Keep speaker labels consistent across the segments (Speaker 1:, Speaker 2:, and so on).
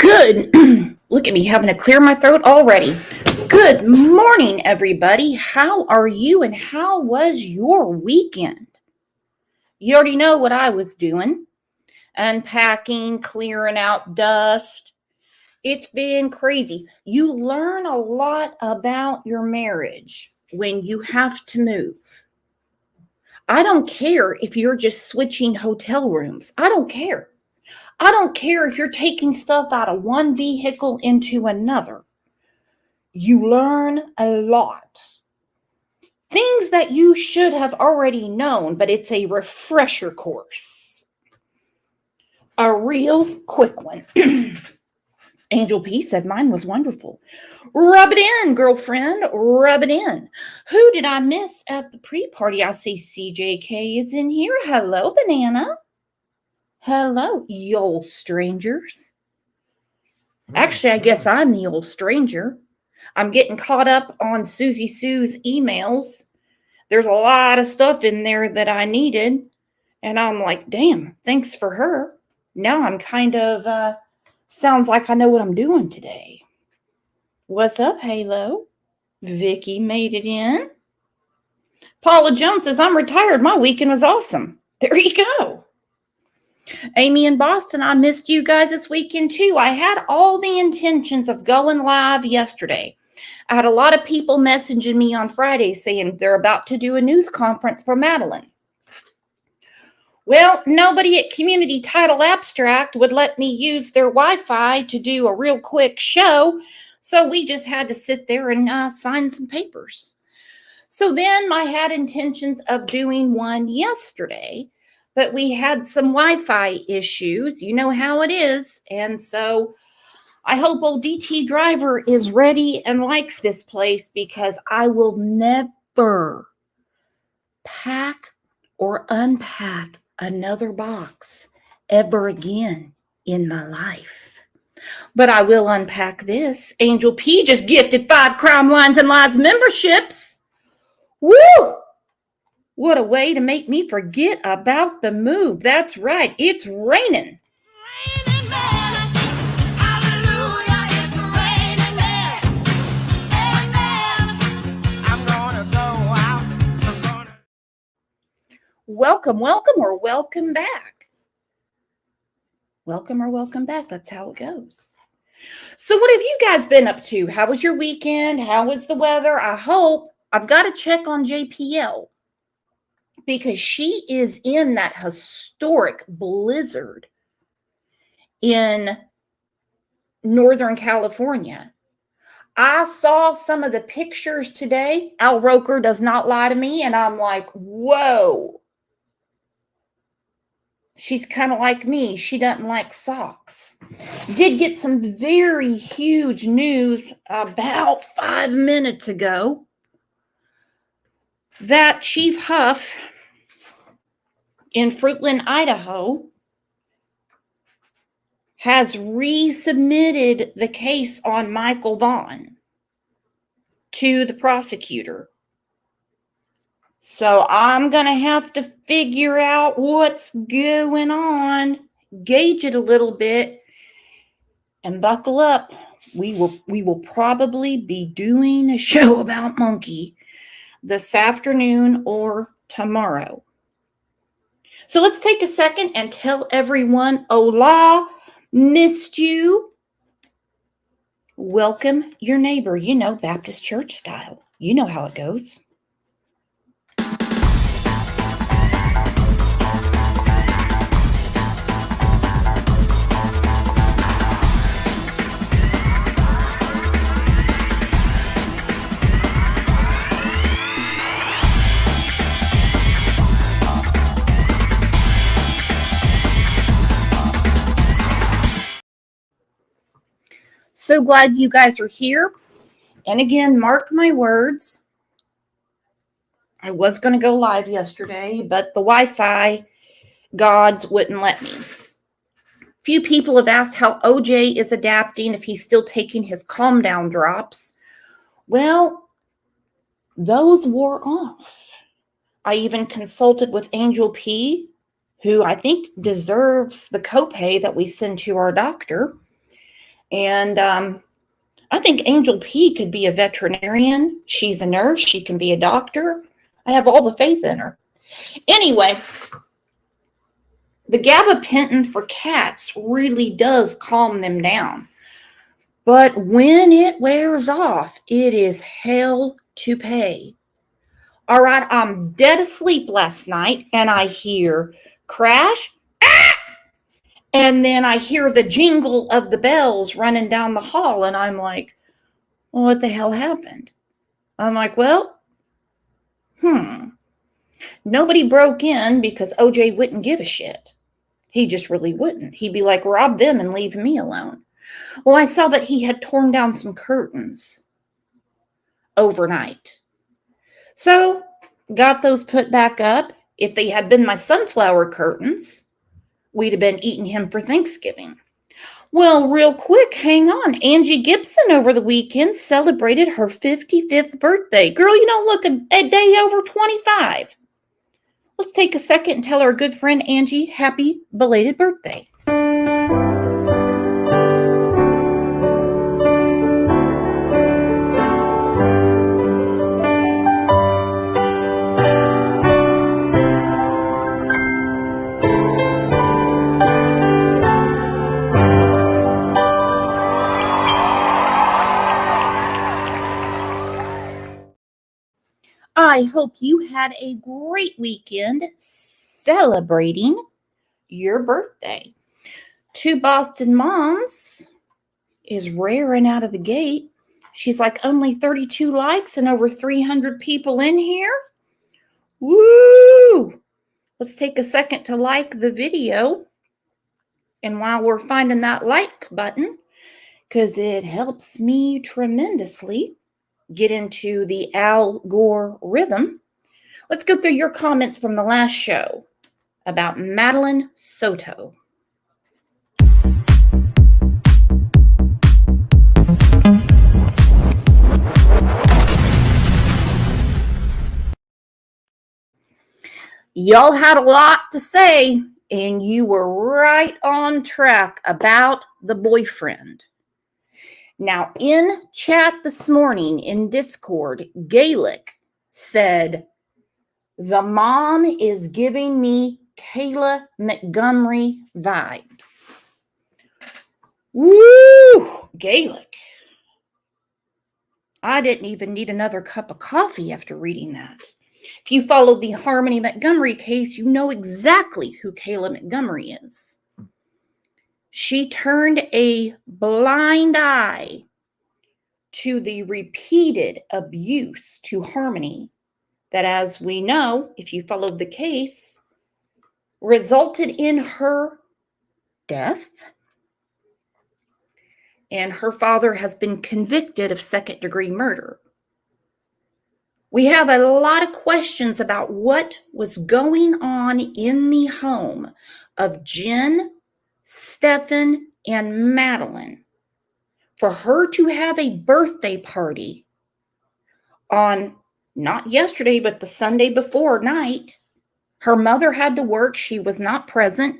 Speaker 1: Good. Look at me having to clear my throat already. Good morning, everybody. How are you and how was your weekend? You already know what I was doing. Unpacking, clearing out dust. It's been crazy. You learn a lot about your marriage when you have to move. I don't care if you're just switching hotel rooms. I don't care. I don't care if you're taking stuff out of one vehicle into another. You learn a lot. Things that you should have already known, but it's a refresher course. A real quick one. Angel P said mine was wonderful. Rub it in, girlfriend. Rub it in. Who did I miss at the pre-party? I see CJK is in here. Hello, Banana. Hello, you old strangers. Actually, I guess I'm the old stranger. I'm getting caught up on Susie Sue's emails. There's a lot of stuff in there that I needed. And I'm like, damn, thanks for her. Now I'm kind of, sounds like I know what I'm doing today. What's up, Halo? Vicky made it in. Paula Jones says, I'm retired. My weekend was awesome. There you go. Amy in Boston, I missed you guys this weekend too. I had all the intentions of going live yesterday. I had a lot of people messaging me on Friday saying they're about to do a news conference for Madeline. Well, nobody at Community Title Abstract would let me use their Wi-Fi to do a real quick show, so we just had to sit there and sign some papers. So then I had intentions of doing one yesterday, but we had some Wi-Fi issues. You know how it is. And so I hope old DT Driver is ready and likes this place, because I will never pack or unpack another box ever again in my life. But I will unpack this. Angel P just gifted 5 Crime Lines and Lies memberships. Woo! What a way to make me forget about the move. That's right. It's raining. Welcome, or welcome back. Welcome or welcome back. That's how it goes. So what have you guys been up to? How was your weekend? How was the weather? I hope. I've got to check on JPL, because she is in that historic blizzard in Northern California. I saw some of the pictures today. Al Roker does not lie to me, and I'm like, whoa. She's kind of like me. She doesn't like socks. Did get some very huge news about 5 minutes ago that Chief Huff in Fruitland, Idaho, has resubmitted the case on Michael Vaughn to the prosecutor. So I'm going to have to figure out what's going on, gauge it a little bit, and buckle up. We will probably be doing a show about Monkey this afternoon or tomorrow. So let's take a second and tell everyone, hola, missed you. Welcome your neighbor. You know, Baptist church style. You know how it goes. So glad you guys are here. And again, mark my words. I was going to go live yesterday, but the Wi-Fi gods wouldn't let me. Few people have asked how OJ is adapting, if he's still taking his calm down drops. Well, those wore off. I even consulted with Angel P, who I think deserves the copay that we send to our doctor. And I think Angel P could be a veterinarian. She's a nurse. She can be a doctor. I have all the faith in her. Anyway, the gabapentin for cats really does calm them down. But when it wears off, it is hell to pay. All right, I'm dead asleep last night and I hear crash, and then I hear the jingle of the bells running down the hall, and I'm like, well, what the hell happened? I'm like, well, nobody broke in because OJ wouldn't give a shit. He just really wouldn't. He'd be like, rob them and leave me alone. Well, I saw that he had torn down some curtains overnight. So, got those put back up. If they had been my sunflower curtains, we'd have been eating him for Thanksgiving. Well, real quick, hang on. Angie Gibson over the weekend celebrated her 55th birthday. Girl, you don't look a day over 25. Let's take a second and tell our good friend Angie happy belated birthday. I hope you had a great weekend celebrating your birthday. Two Boston moms is raring out of the gate. She's like, only 32 likes and over 300 people in here. Woo! Let's take a second to like the video. And while we're finding that like button, because it helps me tremendously get into the Al Gore rhythm, let's go through your comments from the last show about Madeline Soto. Y'all had a lot to say, and you were right on track about the boyfriend. Now, in chat this morning in Discord, Gaelic said, the mom is giving me Kayla Montgomery vibes. Woo! Gaelic. I didn't even need another cup of coffee after reading that. If you followed the Harmony Montgomery case, you know exactly who Kayla Montgomery is. She turned a blind eye to the repeated abuse to Harmony that, as we know, if you followed the case, resulted in her death. And her father has been convicted of second-degree murder. We have a lot of questions about what was going on in the home of Jen, Stephen, and Madeline for her to have a birthday party on not yesterday, but the Sunday before night. Her mother had to work. She was not present.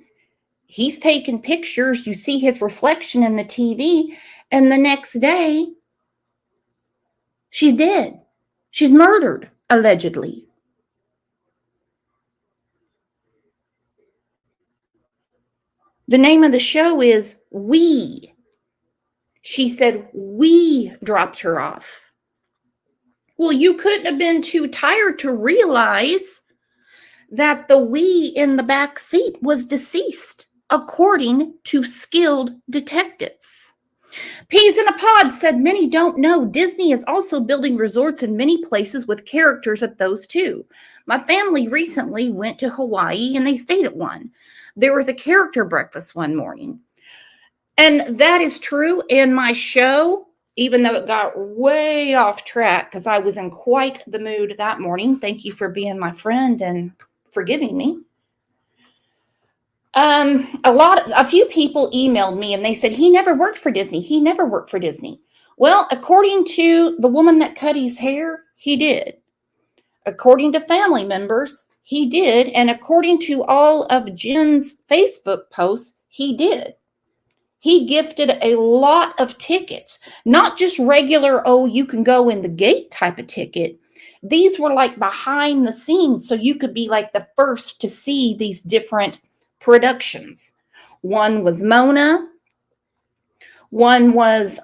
Speaker 1: He's taking pictures. You see his reflection in the TV. And the next day, she's dead. She's murdered, allegedly. The name of the show is We. She said we dropped her off. Well, you couldn't have been too tired to realize that the we in the back seat was deceased, according to skilled detectives. Peas in a Pod said many don't know Disney is also building resorts in many places with characters at those too. My family recently went to Hawaii and they stayed at one. There was a character breakfast one morning. And that is true. In my show, even though it got way off track because I was in quite the mood that morning. Thank you for being my friend and forgiving me. A few people emailed me and they said, he never worked for Disney. He never worked for Disney. Well, according to the woman that cut his hair, he did. According to family members, he did. And according to all of Jen's Facebook posts, he did. He gifted a lot of tickets, not just regular, oh, you can go in the gate type of ticket. These were like behind the scenes, so you could be like the first to see these different productions. One was Mona, one was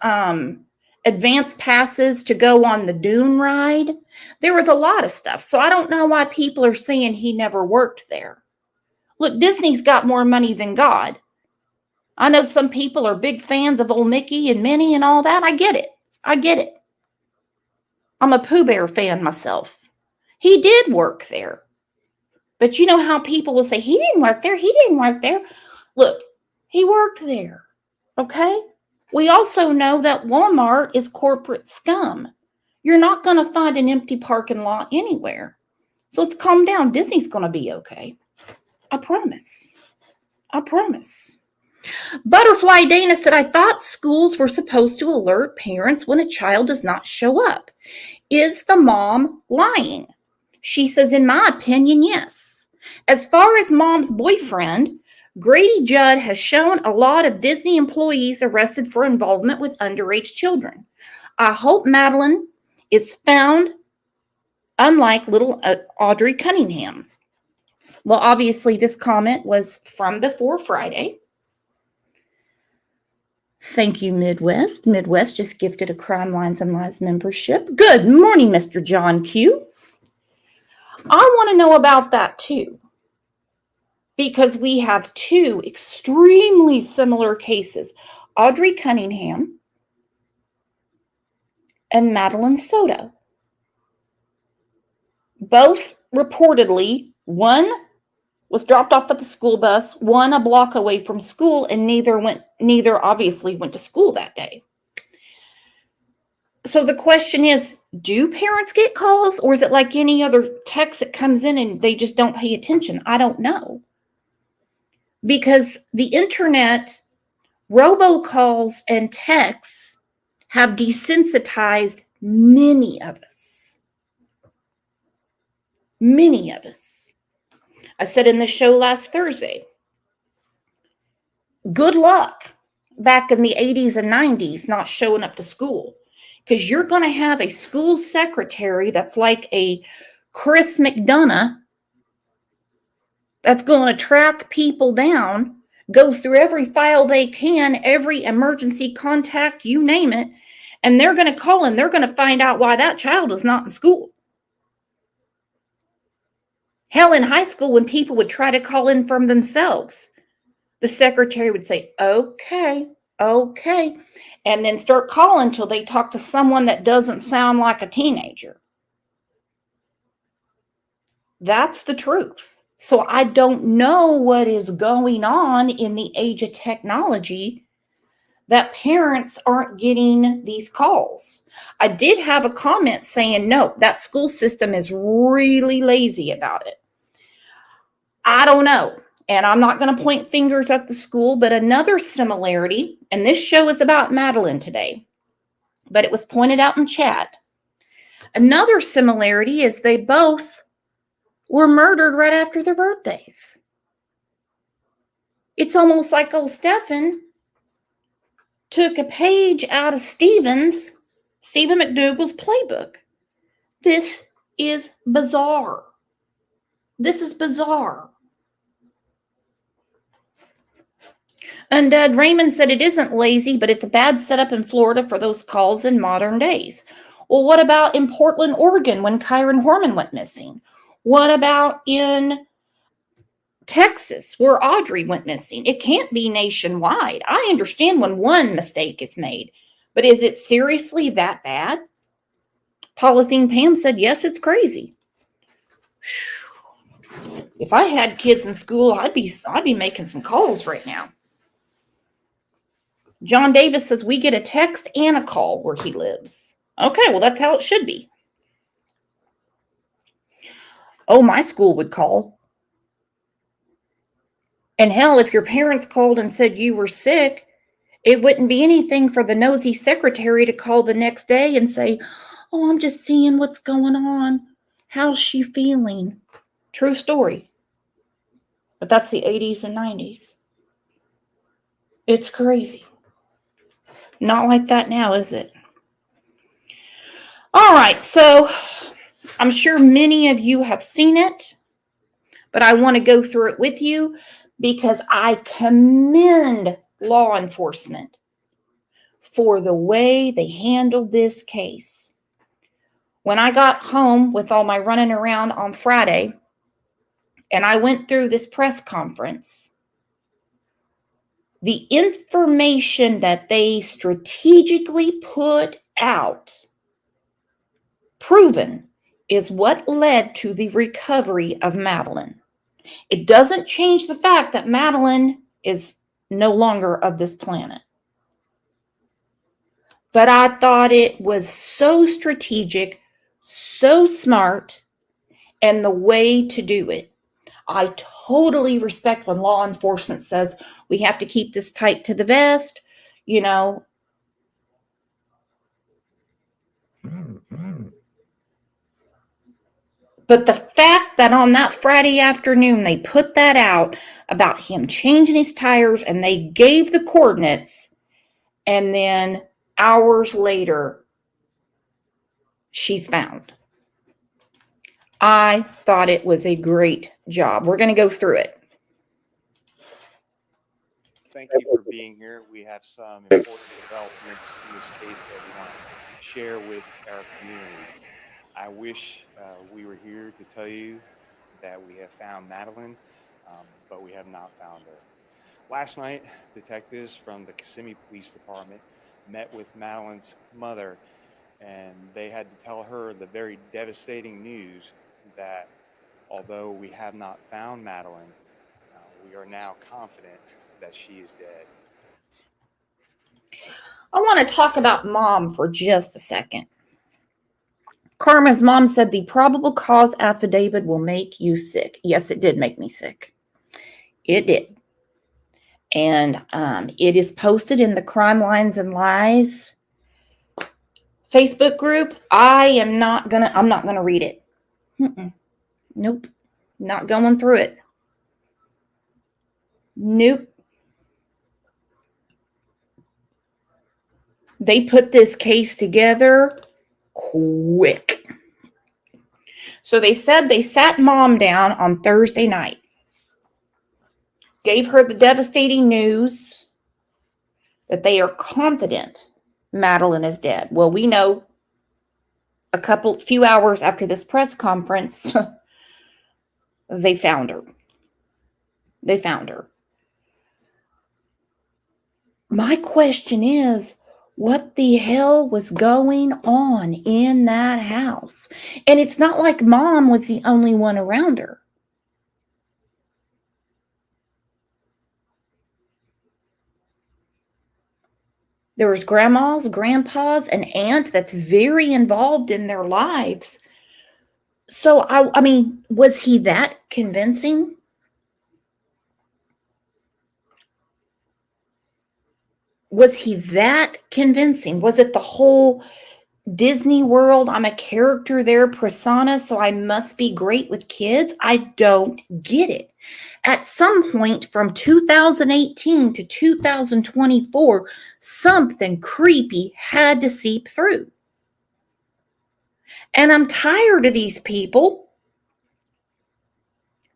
Speaker 1: advance passes to go on the Dune ride. There was a lot of stuff. So I don't know why people are saying he never worked there. Look, Disney's got more money than God. I know some people are big fans of old Mickey and Minnie and all that. I get it. I get it. I'm a Pooh Bear fan myself. He did work there. But you know how people will say, he didn't work there. He didn't work there. Look, he worked there. Okay? We also know that Walmart is corporate scum. You're not going to find an empty parking lot anywhere. So let's calm down. Disney's going to be okay. I promise. I promise. Butterfly Dana said, I thought schools were supposed to alert parents when a child does not show up. Is the mom lying? She says, in my opinion, yes. As far as mom's boyfriend, Grady Judd has shown a lot of Disney employees arrested for involvement with underage children. I hope Madeline is found, unlike little Audrey Cunningham. Well, obviously, this comment was from before Friday. Thank you, Midwest. Midwest just gifted a Crime Lines and Lies membership. Good morning, Mr. John Q. I want to know about that too, because we have two extremely similar cases, Audrey Cunningham and Madeline Soto. Both reportedly, one was dropped off at the school bus, one a block away from school, and neither obviously went to school that day. So the question is, do parents get calls, or is it like any other text that comes in and they just don't pay attention? I don't know. Because the internet, robocalls, and texts have desensitized many of us. Many of us. I said in the show last Thursday, good luck back in the 80s and 90s not showing up to school, because you're going to have a school secretary that's like a Chris McDonough that's going to track people down, go through every file they can, every emergency contact, you name it, and they're going to call and they're going to find out why that child is not in school. Hell, in high school, when people would try to call in from themselves, the secretary would say, okay, and then start calling until they talk to someone that doesn't sound like a teenager. That's the truth. So I don't know what is going on in the age of technology that parents aren't getting these calls. I did have a comment saying, no, that school system is really lazy about it. I don't know. And I'm not going to point fingers at the school, but another similarity, and this show is about Madeline today, but it was pointed out in chat. Another similarity is they both were murdered right after their birthdays. It's almost like old Stephen took a page out of Stephen McDougal's playbook. This is bizarre. This is bizarre. Undead Raymond said it isn't lazy, but it's a bad setup in Florida for those calls in modern days. Well, what about in Portland, Oregon, when Kyron Horman went missing? What about in Texas, where Audrey went missing? It can't be nationwide. I understand when one mistake is made, but is it seriously that bad? Polythene Pam said, yes, it's crazy. If I had kids in school, I'd be making some calls right now. John Davis says, we get a text and a call where he lives. Okay, well, that's how it should be. Oh, my school would call. And hell, if your parents called and said you were sick, it wouldn't be anything for the nosy secretary to call the next day and say, oh, I'm just seeing what's going on. How's she feeling? True story. But that's the 80s and 90s. It's crazy. Not like that now, is it? All right, so I'm sure many of you have seen it, but I want to go through it with you because I commend law enforcement for the way they handled this case. When I got home with all my running around on Friday and I went through this press conference, the information that they strategically put out, proven, is what led to the recovery of Madeline. It doesn't change the fact that Madeline is no longer of this planet. But I thought it was so strategic, so smart, and the way to do it. I totally respect when law enforcement says we have to keep this tight to the vest, you know. But the fact that on that Friday afternoon they put that out about him changing his tires and they gave the coordinates, and then hours later, she's found. I thought it was a great job. We're going to go through it.
Speaker 2: Thank you for being here. We have some important developments in this case that we want to share with our community. I wish we were here to tell you that we have found Madeline, but we have not found her. Last night, detectives from the Kissimmee Police Department met with Madeline's mother, and they had to tell her the very devastating news that although we have not found Madeline, we are now confident that she is dead.
Speaker 1: I want to talk about mom for just a second. Karma's mom said the probable cause affidavit will make you sick. Yes, it did make me sick. It did. And it is posted in the Crime Lines and Lies Facebook group. I'm not gonna read it. Nope. Not going through it. Nope. They put this case together quick. So they said they sat mom down on Thursday night, gave her the devastating news that they are confident Madeline is dead. Well, we know few hours after this press conference, they found her. They found her. My question is, what the hell was going on in that house? And it's not like mom was the only one around her. There was grandmas, grandpas, an aunt that's very involved in their lives. So, I mean, was he that convincing? Was he that convincing? Was it the whole Disney World, I'm a character there, persona, so I must be great with kids? I don't get it. At some point from 2018 to 2024, something creepy had to seep through. And I'm tired of these people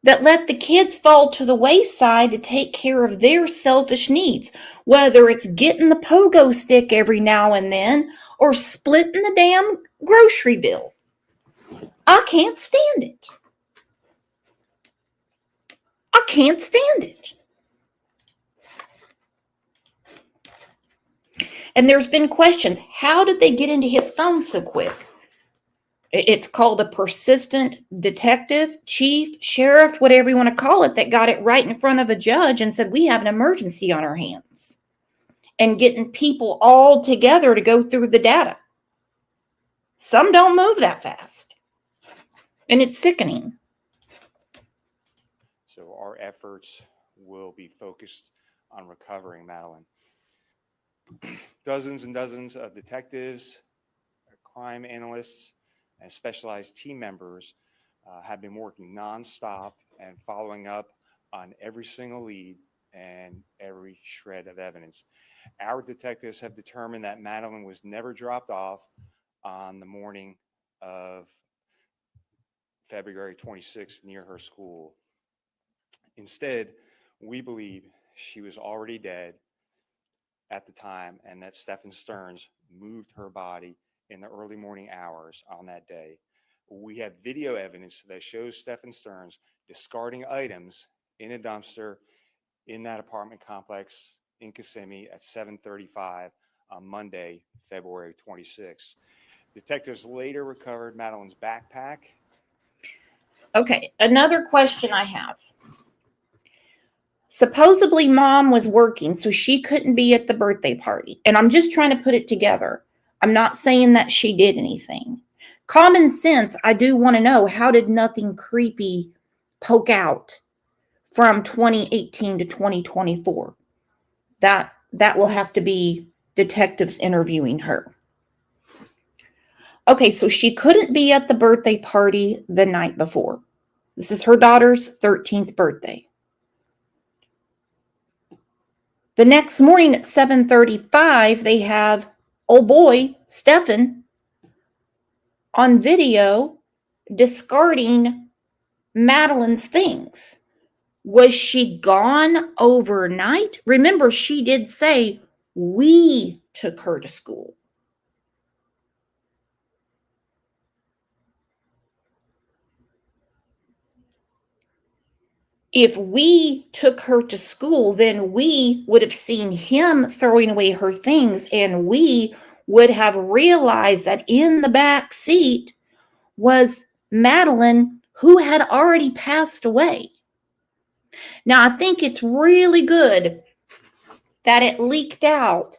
Speaker 1: that let the kids fall to the wayside to take care of their selfish needs, whether it's getting the pogo stick every now and then or splitting the damn grocery bill. I can't stand it. I can't stand it. And there's been questions. How did they get into his phone so quick? It's called a persistent detective, chief, sheriff, whatever you want to call it, that got it right in front of a judge and said, we have an emergency on our hands. And getting people all together to go through the data. Some don't move that fast. And it's sickening.
Speaker 2: So our efforts will be focused on recovering Madeline. Dozens and dozens of detectives, crime analysts, and specialized team members have been working nonstop and following up on every single lead and every shred of evidence. Our detectives have determined that Madeline was never dropped off on the morning of February 26th near her school. Instead, we believe she was already dead at the time and that Stephen Stearns moved her body in the early morning hours on that day. We have video evidence that shows Stephen Stearns discarding items in a dumpster in that apartment complex in Kissimmee at 7:35 on Monday, February 26th. Detectives later recovered Madeline's backpack.
Speaker 1: Okay, another question I have. Supposedly mom was working, so she couldn't be at the birthday party. And I'm just trying to put it together. I'm not saying that she did anything. Common sense, I do want to know, how did nothing creepy poke out from 2018 to 2024? That will have to be detectives interviewing her. Okay, so she couldn't be at the birthday party the night before. This is her daughter's 13th birthday. The next morning at 7:35, they have old boy Stephen on video discarding Madeline's things. Was she gone overnight? Remember, she did say we took her to school. If we took her to school, then we would have seen him throwing away her things, and we would have realized that in the back seat was Madeline, who had already passed away. Now, I think it's really good that it leaked out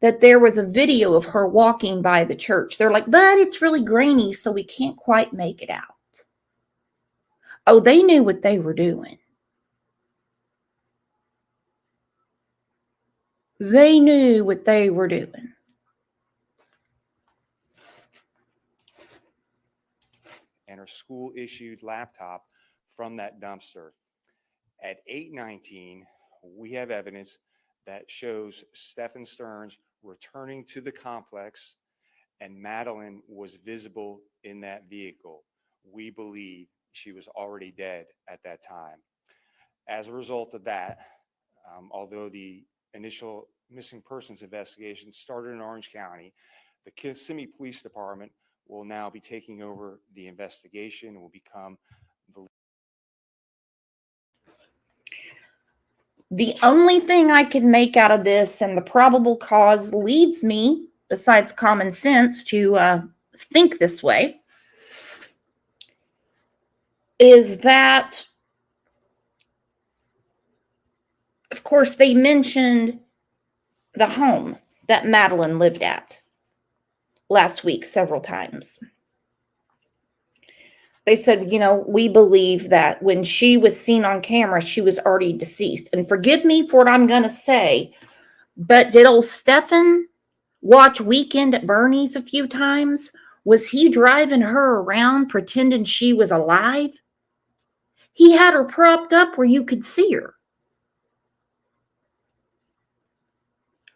Speaker 1: that there was a video of her walking by the church. They're like, but it's really grainy, so we can't quite make it out. Oh, they knew what they were doing. They knew what they were doing.
Speaker 2: And her school issued laptop from that dumpster. At 8:19, we have evidence that shows Stephen Stearns returning to the complex, and Madeline was visible in that vehicle. We believe she was already dead at that time. As a result of that, although the initial missing persons investigation started in Orange County, the Kissimmee Police Department will now be taking over the investigation and will become
Speaker 1: the only thing I can make out of this, and the probable cause leads me, besides common sense, to think this way, is that, of course, they mentioned the home that Madeline lived at last week several times. They said, we believe that when she was seen on camera, she was already deceased. And forgive me for what I'm going to say, but did old Stephen watch Weekend at Bernie's a few times? Was he driving her around pretending she was alive? He had her propped up where you could see her.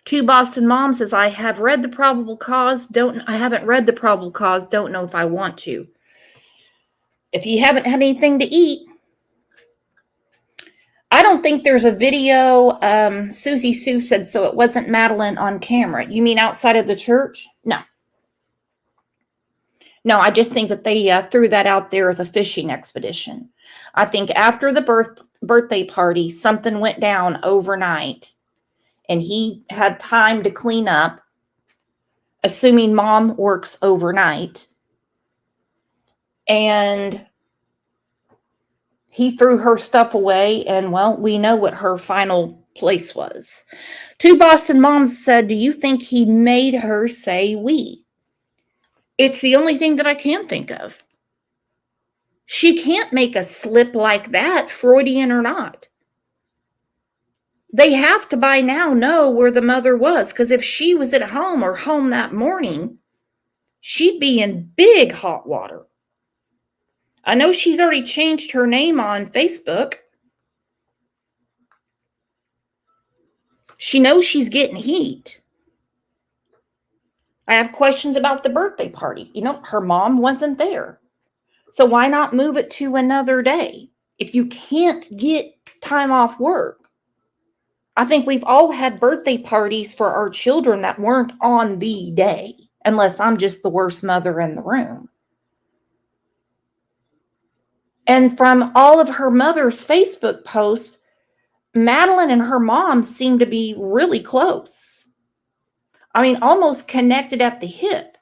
Speaker 1: Two Boston Mom says, I have read the probable cause. I haven't read the probable cause. Don't know if I want to. If you haven't had anything to eat, I don't think there's a video. Susie Sue said so. It wasn't Madeline on camera. You mean outside of the church? No. No, I just think that they threw that out there as a fishing expedition. I think after the birthday party, something went down overnight, and he had time to clean up, assuming mom works overnight. And he threw her stuff away, and, well, we know what her final place was. Two Boston Moms said, do you think he made her say we? It's the only thing that I can think of. She can't make a slip like that, Freudian or not. They have to by now know where the mother was, because if she was at home or home that morning, she'd be in big hot water. I know she's already changed her name on Facebook. She knows she's getting heat. I have questions about the birthday party. Her mom wasn't there. So why not move it to another day? If you can't get time off work. I think we've all had birthday parties for our children that weren't on the day, unless I'm just the worst mother in the room. And from all of her mother's Facebook posts, Madeline and her mom seem to be really close. I mean, almost connected at the hip.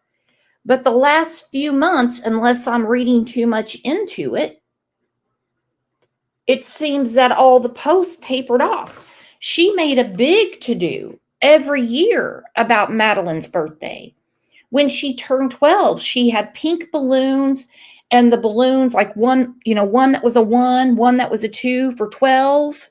Speaker 1: But the last few months, unless I'm reading too much into it, it seems that all the posts tapered off. She made a big to-do every year about Madeline's birthday. When she turned 12, she had pink balloons, and the balloons, like one that was a 1 that was a 2 for 12.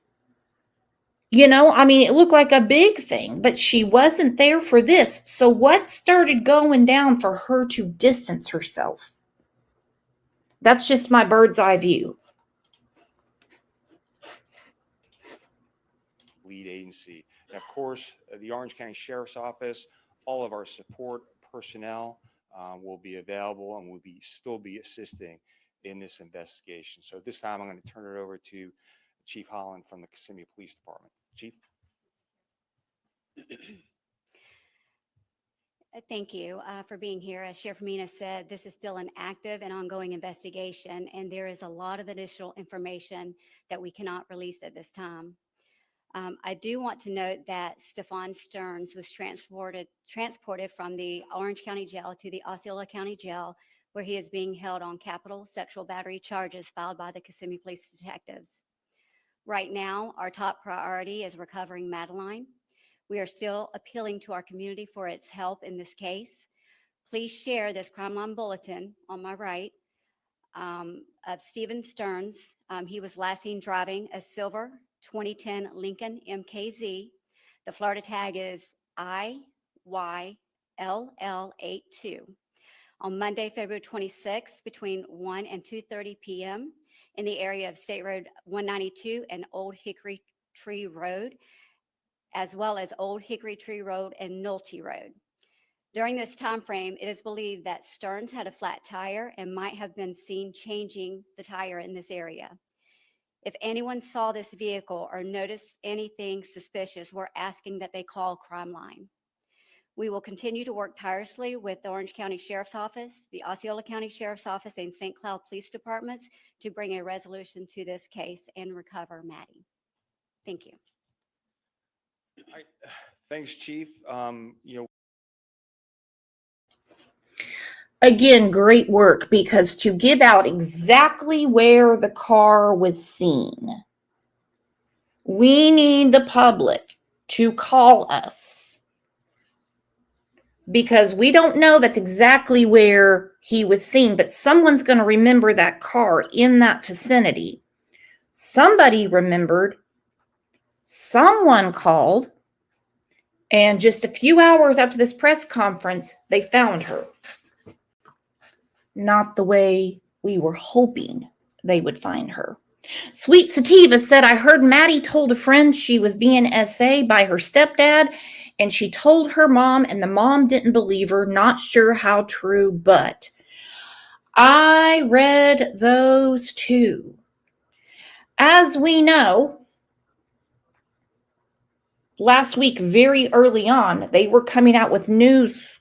Speaker 1: It looked like a big thing, but she wasn't there for this. So what started going down for her to distance herself? That's just my bird's eye view.
Speaker 2: Lead agency. And of course, the Orange County Sheriff's Office, all of our support personnel will be available and will still be assisting in this investigation. So at this time, I'm going to turn it over to Chief Holland from the Kissimmee Police Department. Chief.
Speaker 3: Thank you for being here. As Sheriff Mina said, this is still an active and ongoing investigation, and there is a lot of additional information that we cannot release at this time. I do want to note that Stephon Stearns was transported from the Orange County Jail to the Osceola County Jail, where he is being held on capital sexual battery charges filed by the Kissimmee Police Detectives. Right now, our top priority is recovering Madeline. We are still appealing to our community for its help in this case. Please share this crime line bulletin on my right of Stephen Stearns. He was last seen driving a silver 2010 Lincoln MKZ. The Florida tag is IYLL82. On Monday, February 26th, between 1 and 2:30 p.m. in the area of State Road 192 and Old Hickory Tree Road, as well as Old Hickory Tree Road and Nolte Road. During this time frame, it is believed that Stearns had a flat tire and might have been seen changing the tire in this area. If anyone saw this vehicle or noticed anything suspicious, we're asking that they call Crime Line. We will continue to work tirelessly with the Orange County Sheriff's Office, the Osceola County Sheriff's Office, and St. Cloud Police Departments to bring a resolution to this case and recover Maddie. Thank you.
Speaker 2: Thanks, Chief.
Speaker 1: Again, great work, because to give out exactly where the car was seen, we need the public to call us, because we don't know that's exactly where he was seen, but someone's going to remember that car in that vicinity. Somebody remembered, someone called, and just a few hours after this press conference, they found her. Not the way we were hoping they would find her. Sweet Sativa said, I heard Maddie told a friend she was being SA by her stepdad, and she told her mom, and the mom didn't believe her. Not sure how true, but I read those too. As we know, last week, very early on, they were coming out with news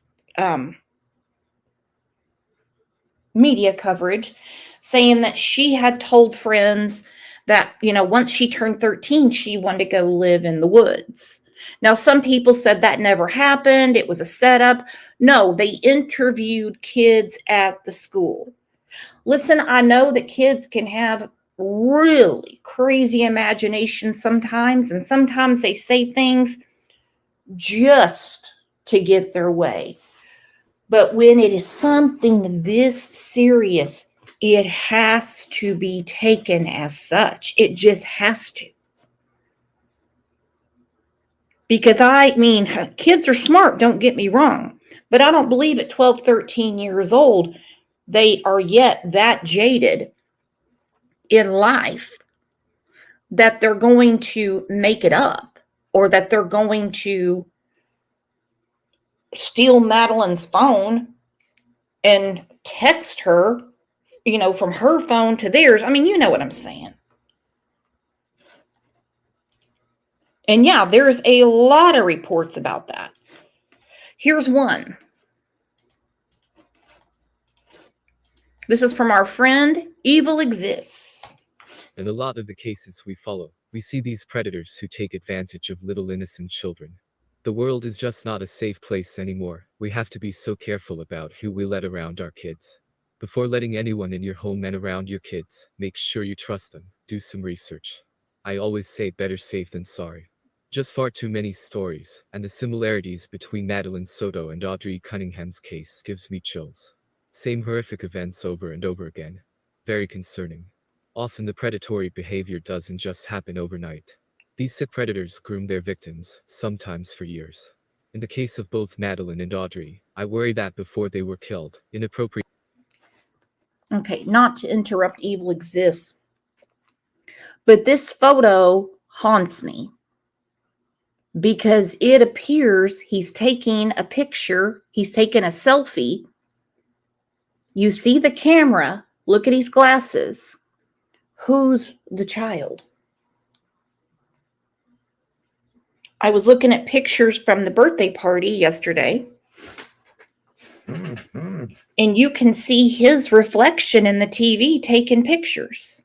Speaker 1: media coverage saying that she had told friends that, once she turned 13, she wanted to go live in the woods. Now, some people said that never happened. It was a setup. No, they interviewed kids at the school. Listen, I know that kids can have really crazy imagination sometimes, and sometimes they say things just to get their way. But when it is something this serious, it has to be taken as such. It just has to. Because kids are smart, don't get me wrong. But I don't believe at 12, 13 years old, they are yet that jaded in life that they're going to make it up. or that they're going to steal Madeline's phone and text her, from her phone to theirs. I mean, you know what I'm saying. And yeah, there's a lot of reports about that. Here's one. This is from our friend Evil Exists.
Speaker 4: In a lot of the cases we follow, we see these predators who take advantage of little innocent children. The world is just not a safe place anymore. We have to be so careful about who we let around our kids. Before letting anyone in your home and around your kids, make sure you trust them. Do some research. I always say better safe than sorry. Just far too many stories, and the similarities between Madeline Soto and Audrey Cunningham's case gives me chills. Same horrific events over and over again. Very concerning. Often the predatory behavior doesn't just happen overnight. These sick predators groom their victims, sometimes for years. In the case of both Madeline and Audrey, I worry that before they were killed, inappropriate.
Speaker 1: Okay, not to interrupt Evil Exists, but this photo haunts me because it appears he's taking a picture, he's taking a selfie. You see the camera, look at his glasses. Who's the child? I was looking at pictures from the birthday party yesterday, and you can see his reflection in the TV taking pictures.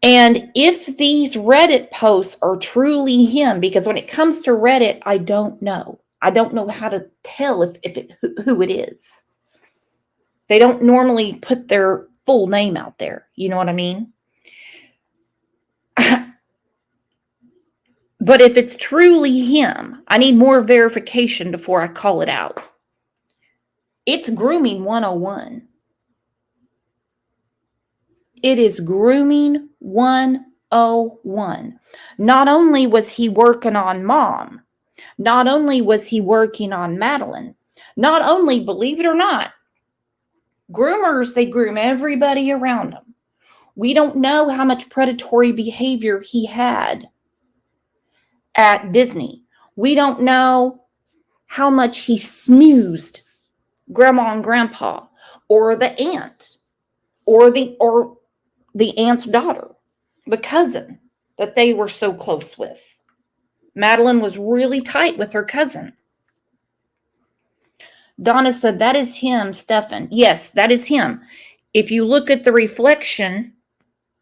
Speaker 1: And if these Reddit posts are truly him, because when it comes to Reddit, I don't know. I don't know how to tell who it is. They don't normally put their full name out there. You know what I mean? But if it's truly him, I need more verification before I call it out. It's grooming 101. It is grooming 101. Not only was he working on mom, not only was he working on Madeline, not only, believe it or not, groomers, they groom everybody around them. We don't know how much predatory behavior he had at Disney. We don't know how much he smoozed grandma and grandpa, or the aunt, or the aunt's daughter, the cousin that they were so close with. Madeline was really tight with her cousin. Donna said, that is him, Stefan. Yes, that is him. If you look at the reflection,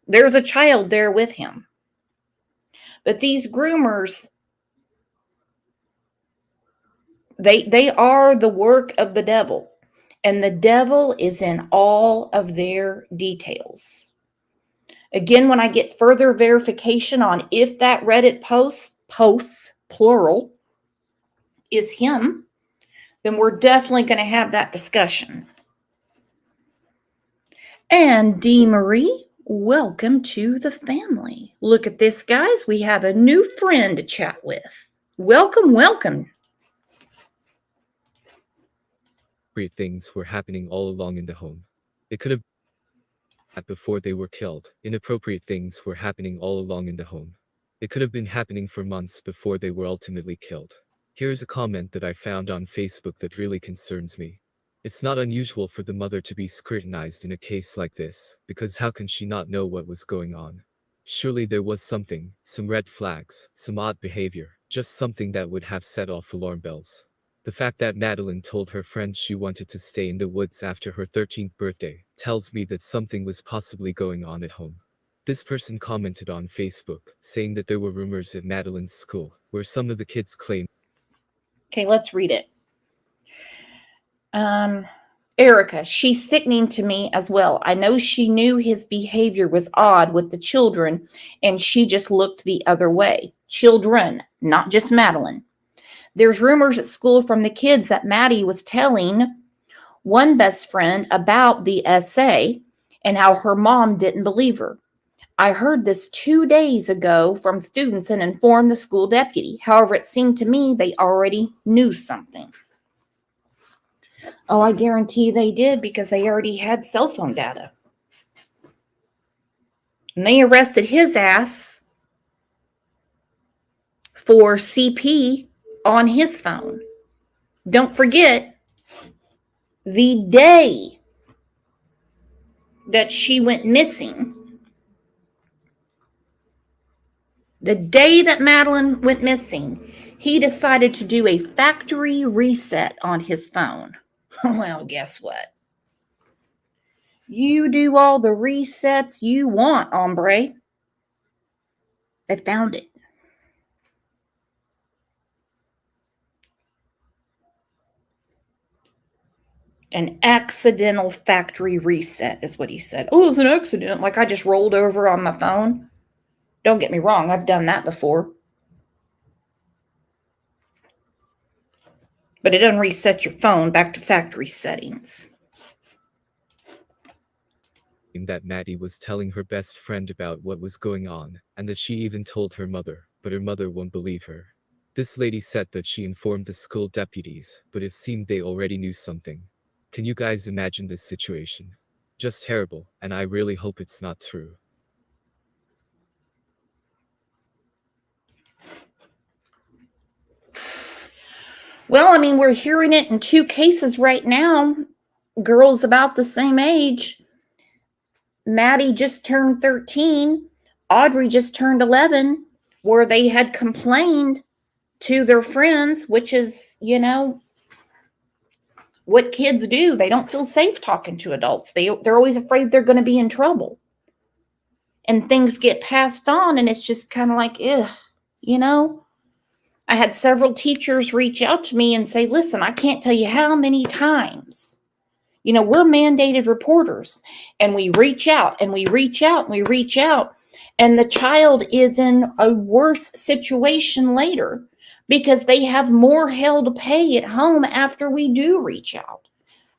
Speaker 1: there's a child there with him. But these groomers, they are the work of the devil. And the devil is in all of their details. Again, when I get further verification on if that Reddit posts, plural, is him, then we're definitely going to have that discussion. And Dee Marie, welcome to the family. Look at this, guys. We have a new friend to chat with. Welcome, welcome.
Speaker 4: Things were happening all along in the home. It could have been before they were killed. Inappropriate things were happening all along in the home. It could have been happening for months before they were ultimately killed. Here's a comment that I found on Facebook that really concerns me. It's not unusual for the mother to be scrutinized in a case like this, because how can she not know what was going on? Surely there was something, some red flags, some odd behavior, just something that would have set off alarm bells. The fact that Madeline told her friends she wanted to stay in the woods after her 13th birthday tells me that something was possibly going on at home. This person commented on Facebook, saying that there were rumors at Madeline's school, where some of the kids claimed.
Speaker 1: Okay, let's read it. Erica, she's sickening to me as well. I know she knew his behavior was odd with the children, and she just looked the other way. Children, not just Madeline. There's rumors at school from the kids that Maddie was telling one best friend about the essay and how her mom didn't believe her. I heard this 2 days ago from students and informed the school deputy. However, it seemed to me they already knew something. Oh, I guarantee they did, because they already had cell phone data. And they arrested his ass for CP on his phone. Don't forget, the day that she went missing, the day that Madeline went missing, he decided to do a factory reset on his phone. Well, guess what? You do all the resets you want, hombre. They found it. An accidental factory reset is what he said. Oh, it was an accident. Like I just rolled over on my phone. Don't get me wrong, I've done that before. But it doesn't reset your phone back to factory settings.
Speaker 4: That Maddie was telling her best friend about what was going on, and that she even told her mother, but her mother won't believe her. This lady said that she informed the school deputies, but it seemed they already knew something. Can you guys imagine this situation? Just terrible, and I really hope it's not true.
Speaker 1: Well, I mean, we're hearing it in 2 cases right now. Girls about the same age. Maddie just turned 13. Audrey just turned 11, where they had complained to their friends, which is, what kids do. They don't feel safe talking to adults. They're always afraid they're going to be in trouble. And things get passed on, and it's just kind of like, ugh, I had several teachers reach out to me and say, listen, I can't tell you how many times, we're mandated reporters, and we reach out and we reach out and we reach out, and the child is in a worse situation later because they have more hell to pay at home after we do reach out.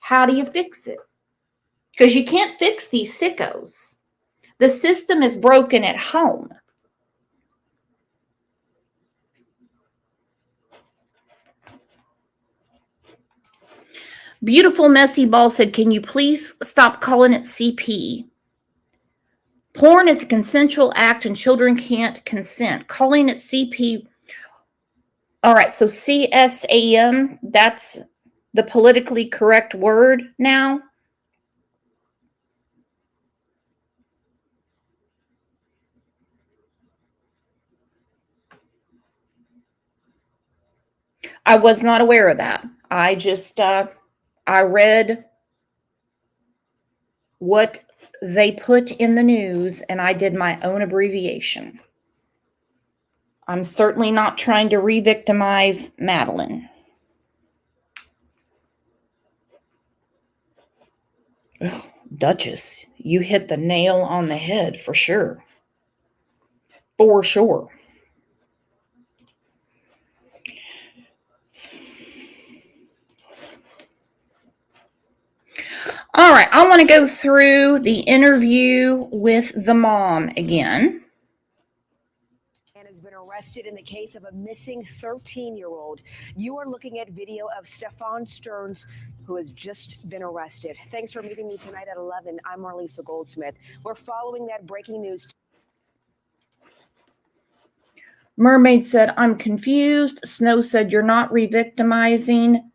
Speaker 1: How do you fix it? Because you can't fix these sickos. The system is broken at home. Beautiful Messy Ball said, can you please stop calling it CP? Porn is a consensual act and children can't consent. Calling it CP. All right, so CSAM, that's the politically correct word now. I was not aware of that. I just, I read what they put in the news and I did my own abbreviation. I'm certainly not trying to re-victimize Madeline. Ugh, Duchess, you hit the nail on the head for sure. For sure. All right, I want to go through the interview with the mom again.
Speaker 5: And has been arrested in the case of a missing 13-year-old. You are looking at video of Stefan Stearns, who has just been arrested. Thanks for meeting me tonight at 11. I'm Marlisa Goldsmith. We're following that breaking news.
Speaker 1: Mermaid said, I'm confused. Snow said, you're not re-victimizing.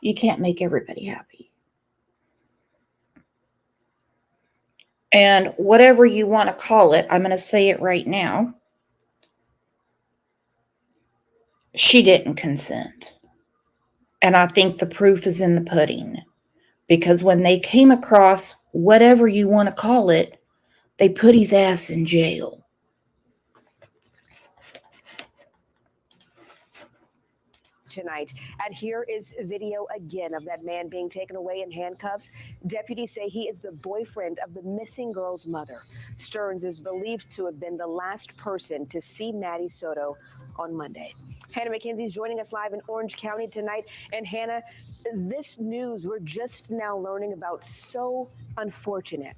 Speaker 1: You can't make everybody happy. And whatever you want to call it, I'm going to say it right now. She didn't consent. And I think the proof is in the pudding. Because when they came across whatever you want to call it, they put his ass in jail.
Speaker 5: Tonight. And here is video again of that man being taken away in handcuffs. Deputies say he is the boyfriend of the missing girl's mother. Stearns is believed to have been the last person to see Maddie Soto on Monday. Hannah McKenzie's joining us live in Orange County tonight. And Hannah, this news we're just now learning about, so unfortunate.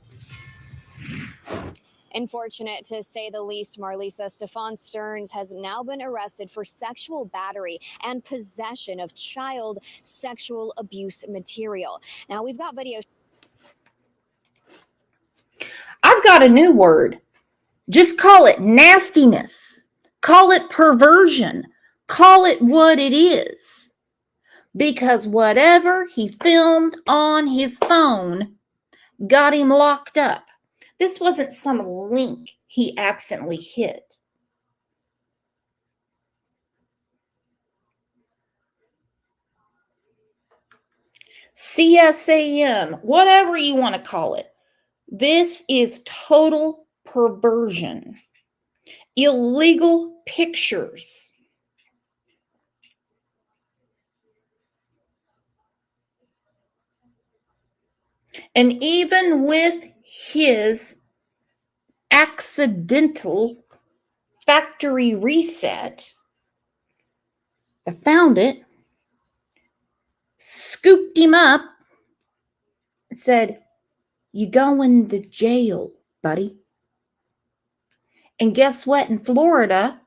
Speaker 6: Unfortunate to say the least, Marlisa. Stefan Stearns has now been arrested for sexual battery and possession of child sexual abuse material. Now, we've got video.
Speaker 1: I've got a new word. Just call it nastiness. Call it perversion. Call it what it is. Because whatever he filmed on his phone got him locked up. This wasn't some link he accidentally hit. CSAM, whatever you want to call it. This is total perversion. Illegal pictures. And even with his accidental factory reset, I found it, scooped him up, and said, "You going to jail, buddy." And guess what? In Florida,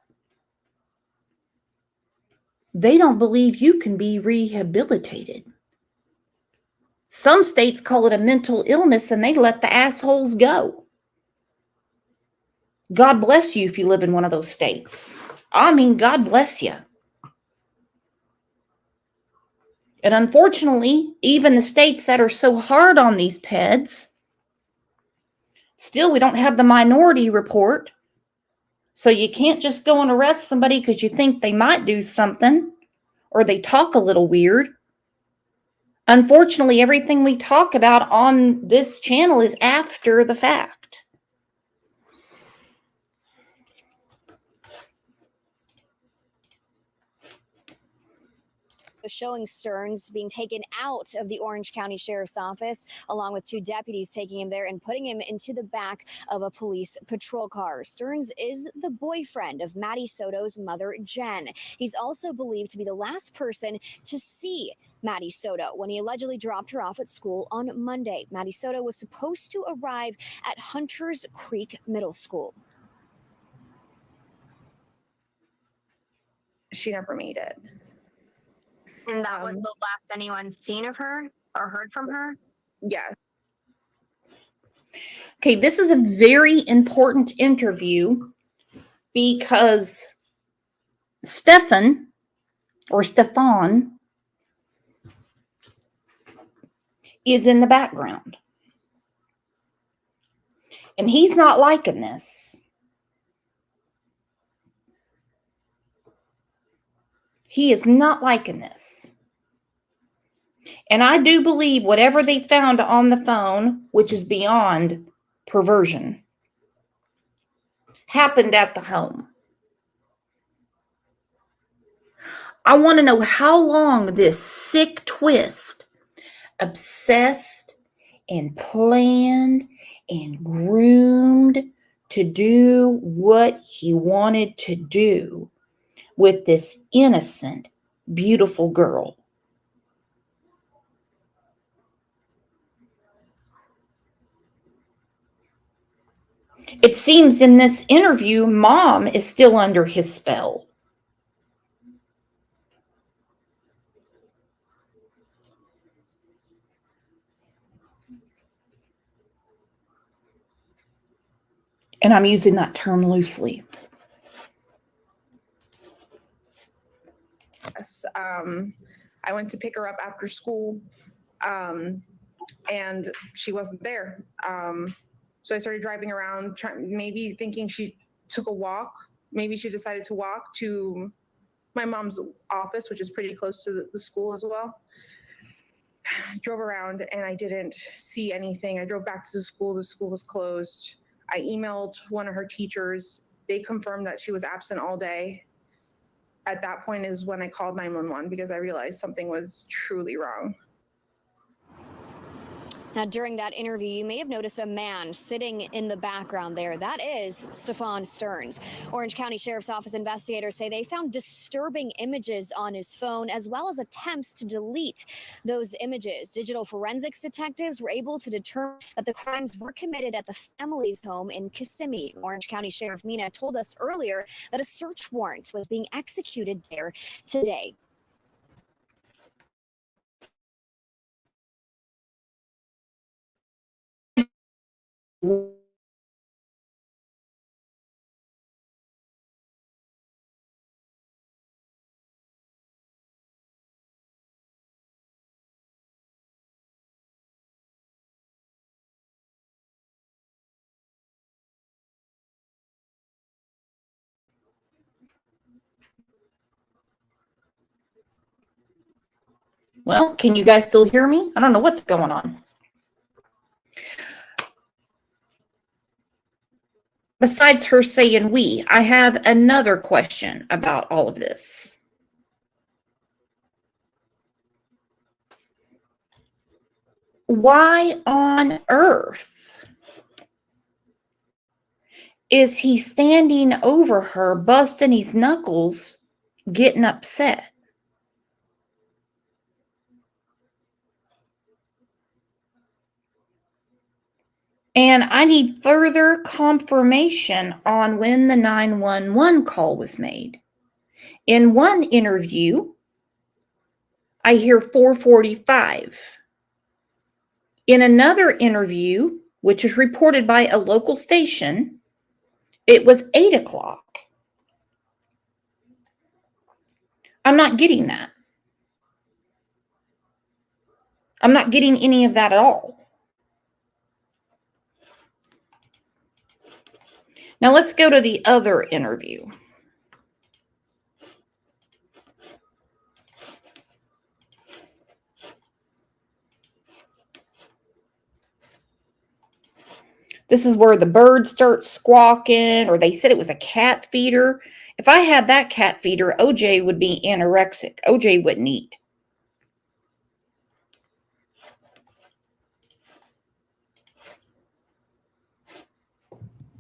Speaker 1: they don't believe you can be rehabilitated. Some states call it a mental illness and they let the assholes go. God bless you if you live in one of those states. I mean, God bless you. And unfortunately, even the states that are so hard on these peds, still we don't have the minority report. So you can't just go and arrest somebody because you think they might do something or they talk a little weird. Unfortunately, everything we talk about on this channel is after the fact.
Speaker 6: Showing Stearns being taken out of the Orange County Sheriff's Office, along with 2 deputies taking him there and putting him into the back of a police patrol car. Stearns is the boyfriend of Maddie Soto's mother, Jen. He's also believed to be the last person to see Maddie Soto when he allegedly dropped her off at school on Monday. Maddie Soto was supposed to arrive at Hunters Creek Middle School.
Speaker 7: She never made it.
Speaker 8: And that was the last anyone's seen of her or heard from her?
Speaker 7: Yes.
Speaker 1: Okay, this is a very important interview because Stefan is in the background. And he's not liking this. He is not liking this. And I do believe whatever they found on the phone, which is beyond perversion, happened at the home. I want to know how long this sick twist obsessed and planned and groomed to do what he wanted to do with this innocent, beautiful girl. It seems in this interview, Mom is still under his spell. And I'm using that term loosely.
Speaker 7: Yes. I went to pick her up after school, and she wasn't there. So I started driving around, maybe thinking she took a walk. Maybe she decided to walk to my mom's office, which is pretty close to the school as well. Drove around and I didn't see anything. I drove back to the school was closed. I emailed one of her teachers. They confirmed that she was absent all day. At that point is when I called 911 because I realized something was truly wrong.
Speaker 6: Now, during that interview, you may have noticed a man sitting in the background there. That is Stefan Stearns. Orange County Sheriff's Office investigators say they found disturbing images on his phone, as well as attempts to delete those images. Digital forensics detectives were able to determine that the crimes were committed at the family's home in Kissimmee. Orange County Sheriff Mina told us earlier that a search warrant was being executed there today.
Speaker 1: Well, can you guys still hear me? I don't know what's going on. Besides her saying we, I have another question about all of this. Why on earth is he standing over her, busting his knuckles, getting upset? And I need further confirmation on when the 911 call was made. In one interview, I hear 4:45. In another interview, which is reported by a local station, it was 8 o'clock. I'm not getting that. I'm not getting any of that at all. Now let's go to the other interview. This is where the bird starts squawking, or they said it was a cat feeder. If I had that cat feeder, OJ would be anorexic. OJ wouldn't eat.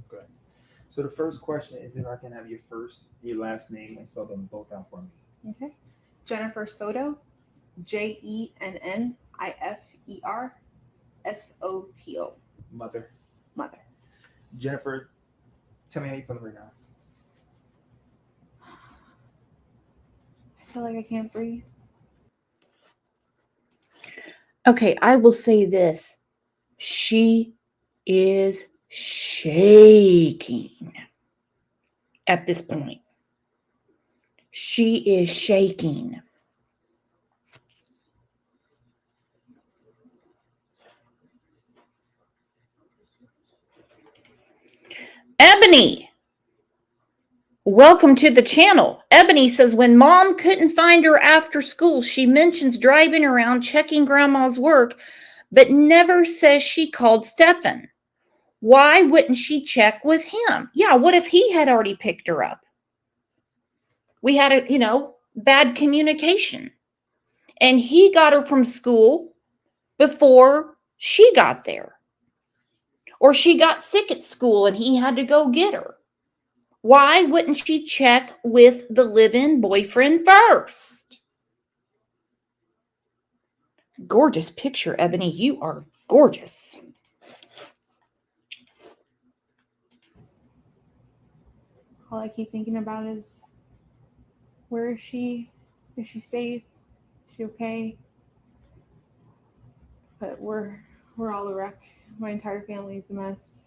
Speaker 9: Good. So the first question is if I can have your first, your last name, and spell them both out for me.
Speaker 7: Okay. Jennifer Soto, JENNIFER
Speaker 9: Mother.
Speaker 7: Mother.
Speaker 9: Jennifer, tell me how you feeling right now.
Speaker 7: I feel like I can't breathe.
Speaker 1: Okay, I will say this. She is shaking at this point. She is shaking. Ebony, welcome to the channel. Ebony says when mom couldn't find her after school, she mentions driving around checking grandma's work, but never says she called Stefan. Why wouldn't she check with him? Yeah, what if he had already picked her up? We had bad communication. And he got her from school before she got there. Or she got sick at school and he had to go get her. Why wouldn't she check with the live-in boyfriend first? Gorgeous picture, Ebony. You are gorgeous.
Speaker 7: All I keep thinking about is, where is she? Is she safe? Is she okay? But we're all a wreck. My entire family is a mess.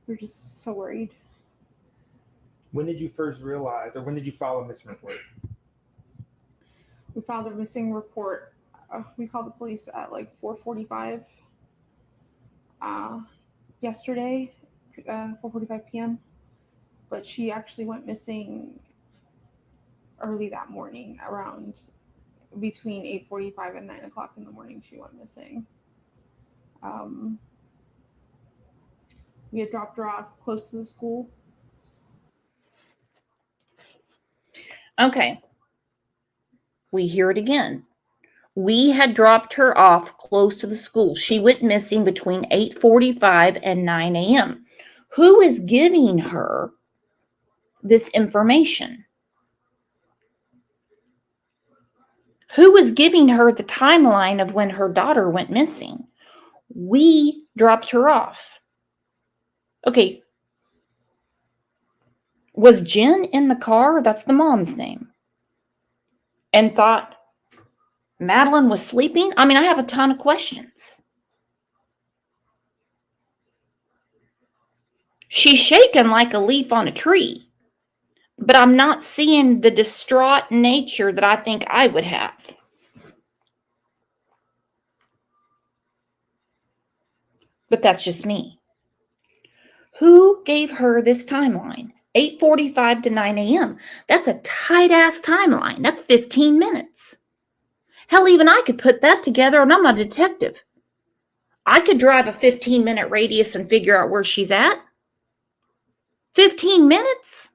Speaker 7: We're just so worried.
Speaker 9: When did you first realize, or when did you file a missing report?
Speaker 7: We filed a missing report. We called the police at like 4:45 yesterday, 4:45 p.m. But she actually went missing early that morning, around between 8:45 and 9 o'clock in the morning. She went missing. We had dropped her off close to the school.
Speaker 1: Okay. We hear it again. We had dropped her off close to the school. She went missing between 8:45 and 9 a.m. Who is giving her this information? Who is giving her the timeline of when her daughter went missing? We dropped her off. Okay. Was Jen in the car? That's the mom's name. And thought Madeline was sleeping? I mean, I have a ton of questions. She's shaking like a leaf on a tree, but I'm not seeing the distraught nature that I think I would have. But that's just me. Who gave her this timeline? 8:45 to 9 a.m. That's a tight ass timeline. That's 15 minutes. Hell, even I could put that together, and I'm not a detective. I could drive a 15-minute radius and figure out where she's at. 15 minutes?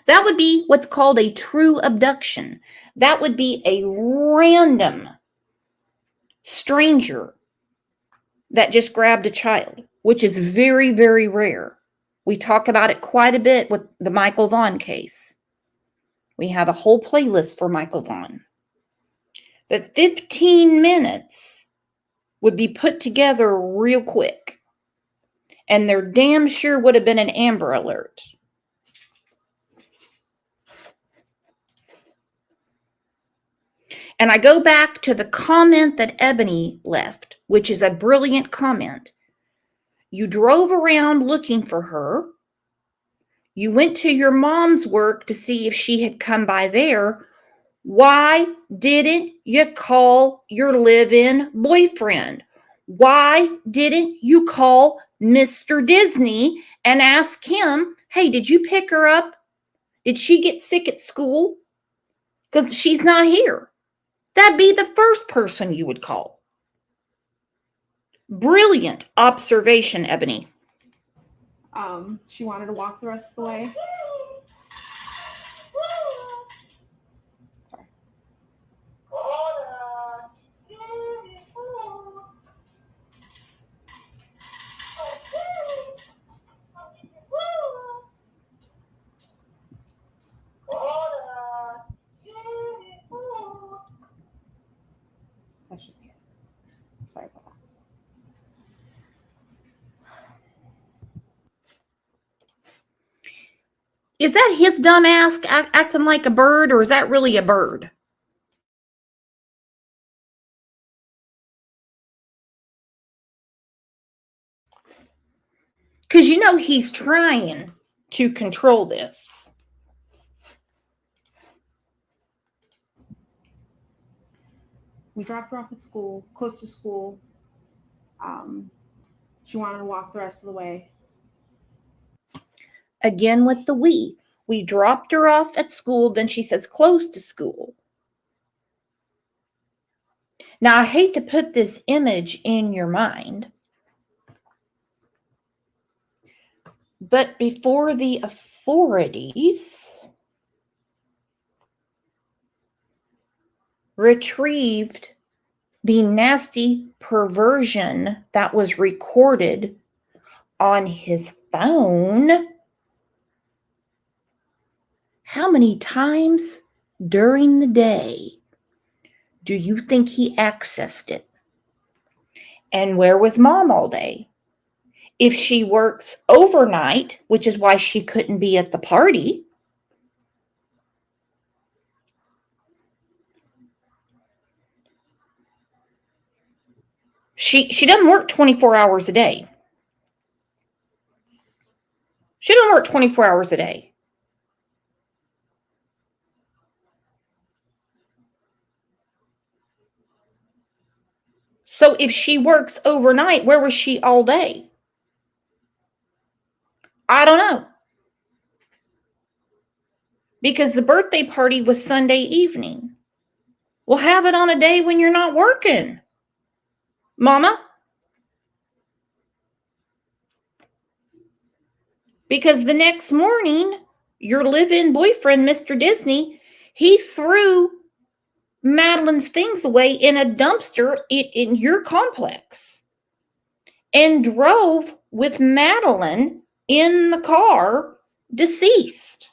Speaker 1: That would be what's called a true abduction. That would be a random stranger that just grabbed a child, which is very, very rare. We talk about it quite a bit with the Michael Vaughn case. We have a whole playlist for Michael Vaughn. But 15 minutes would be put together real quick. And there damn sure would have been an Amber Alert. And I go back to the comment that Ebony left, which is a brilliant comment. You drove around looking for her. You went to your mom's work to see if she had come by there. Why didn't you call your live-in boyfriend? Why didn't you call Mr. Disney and ask him, hey, did you pick her up? Did she get sick at school? Because she's not here. That'd be the first person you would call. Brilliant observation, Ebony.
Speaker 7: She wanted to walk the rest of the way. Sorry. That should be it. Sorry about that.
Speaker 1: Is that his dumb ass acting like a bird, or is that really a bird? Because you know he's trying to control this.
Speaker 7: We dropped her off at school, close to school. She wanted to walk the rest of the way.
Speaker 1: Again with the we. We dropped her off at school, then she says close to school. Now, I hate to put this image in your mind, but before the authorities retrieved the nasty perversion that was recorded on his phone, how many times during the day do you think he accessed it? And where was mom all day? If she works overnight, which is why she couldn't be at the party, she doesn't work 24 hours a day. She doesn't work 24 hours a day. So if she works overnight, where was she all day? I don't know. Because the birthday party was Sunday evening. Well, have it on a day when you're not working, Mama. Because the next morning, your live-in boyfriend, Mr. Disney, he threw Madeline's things away in a dumpster in your complex and drove with Madeline in the car, deceased.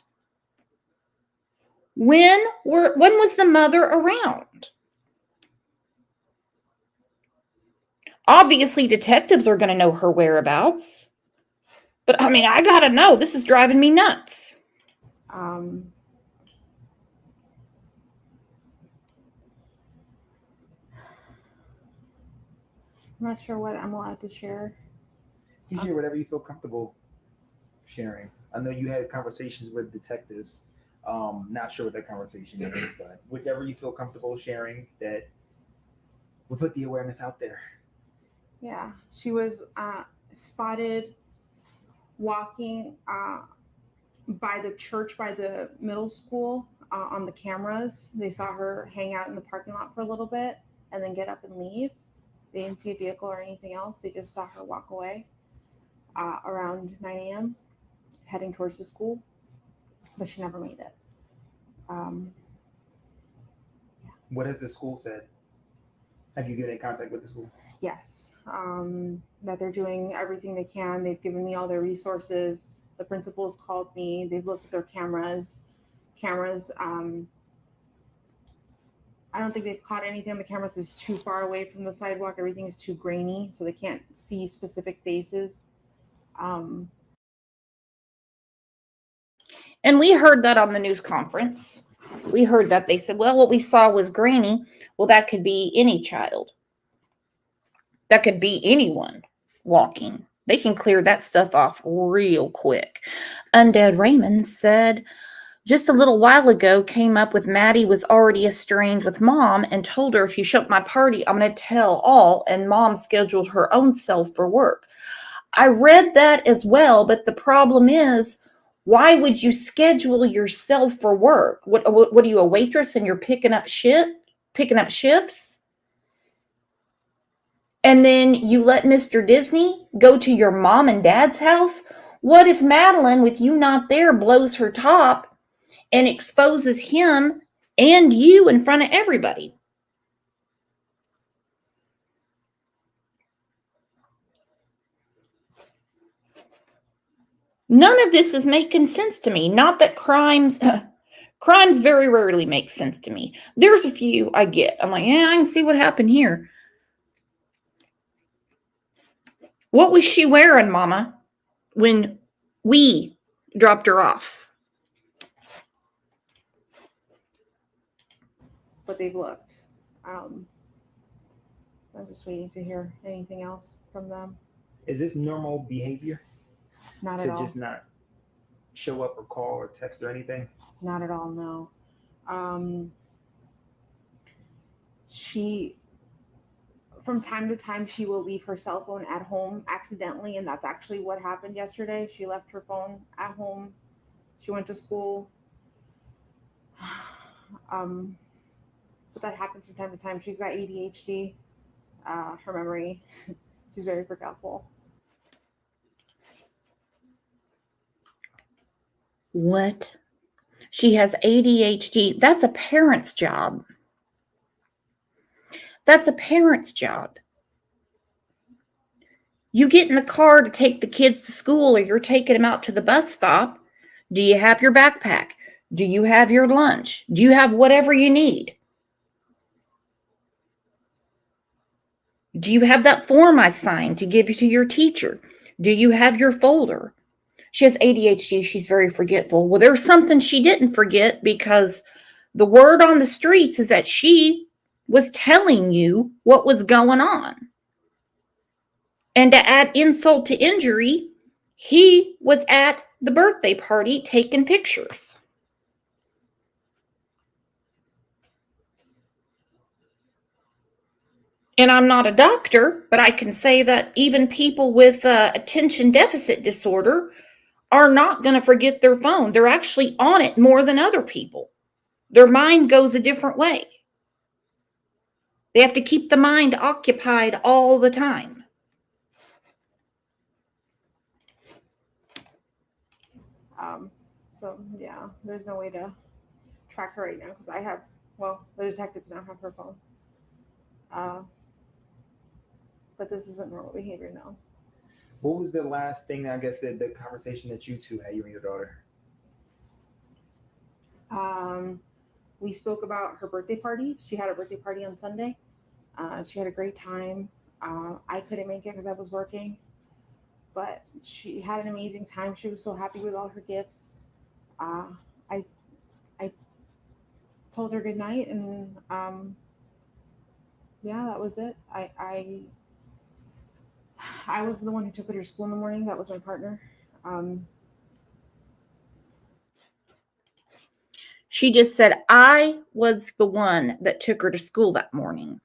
Speaker 1: When was the mother around? Obviously, detectives are going to know her whereabouts. But I mean, I got to know. This is driving me nuts.
Speaker 7: I'm not sure what I'm allowed to share.
Speaker 9: You share whatever you feel comfortable sharing. I know you had conversations with detectives. Not sure what that conversation is, but whichever you feel comfortable sharing, that will put the awareness out there.
Speaker 7: Yeah, she was spotted walking by the church, by the middle school. on the cameras. They saw her hang out in the parking lot for a little bit and then get up and leave. They didn't see a vehicle or anything else. They just saw her walk away around 9 a.m. heading towards the school, but she never made it.
Speaker 9: What has the school said? Have you given in contact with the school?
Speaker 7: Yes, that they're doing everything they can. They've given me all their resources. The principals called me. They've looked at their cameras. I don't think they've caught anything on the cameras is too far away from the sidewalk. Everything is too grainy, so they can't see specific faces.
Speaker 1: And we heard that on the news conference. We heard that they said, well, what we saw was grainy. Well, that could be any child. That could be anyone walking. They can clear that stuff off real quick. Undead Raymond said, just a little while ago, came up with Maddie was already estranged with mom and told her, if you show up my party, I'm going to tell all. And mom scheduled her own self for work. I read that as well, but the problem is, why would you schedule yourself for work? What are you, a waitress and you're picking up shifts? And then you let Mr. Disney go to your mom and dad's house? What if Madeline, with you not there, blows her top and exposes him and you in front of everybody? None of this is making sense to me. Not that crimes very rarely make sense to me. There's a few I get. I'm like, yeah, I can see what happened here. What was she wearing, Mama, when we dropped her off?
Speaker 7: But they've looked. I'm just waiting to hear anything else from them.
Speaker 9: Is this normal behavior?
Speaker 7: Not
Speaker 9: to
Speaker 7: at all.
Speaker 9: just not show up or call or text or anything?
Speaker 7: Not at all, no. She, from time to time, she will leave her cell phone at home accidentally, and that's actually what happened yesterday. She left her phone at home. She went to school. But that happens from time to time. She's got ADHD, her memory. She's very forgetful.
Speaker 1: What? She has ADHD. That's a parent's job. That's a parent's job. You get in the car to take the kids to school, or you're taking them out to the bus stop. Do you have your backpack? Do you have your lunch? Do you have whatever you need? Do you have that form I signed to give you to your teacher? Do you have your folder? She has ADHD. She's very forgetful. Well, there's something she didn't forget, because the word on the streets is that she was telling you what was going on. And to add insult to injury, he was at the birthday party taking pictures. And I'm not a doctor, but I can say that even people with attention deficit disorder are not going to forget their phone. They're actually on it more than other people. Their mind goes a different way. They have to keep the mind occupied all the time.
Speaker 7: So yeah, there's no way to track her right now, because the detectives don't have her phone. But this isn't normal behavior now.
Speaker 9: What was the last thing, I guess, the conversation that you two had, you and your daughter?
Speaker 7: We spoke about her birthday party. She had a birthday party on Sunday. She had a great time. I couldn't make it because I was working, but she had an amazing time. She was so happy with all her gifts. I told her good night, and yeah, that was it. I was the one who took her to school in the morning. That was my partner.
Speaker 1: She just said, I was the one that took her to school that morning.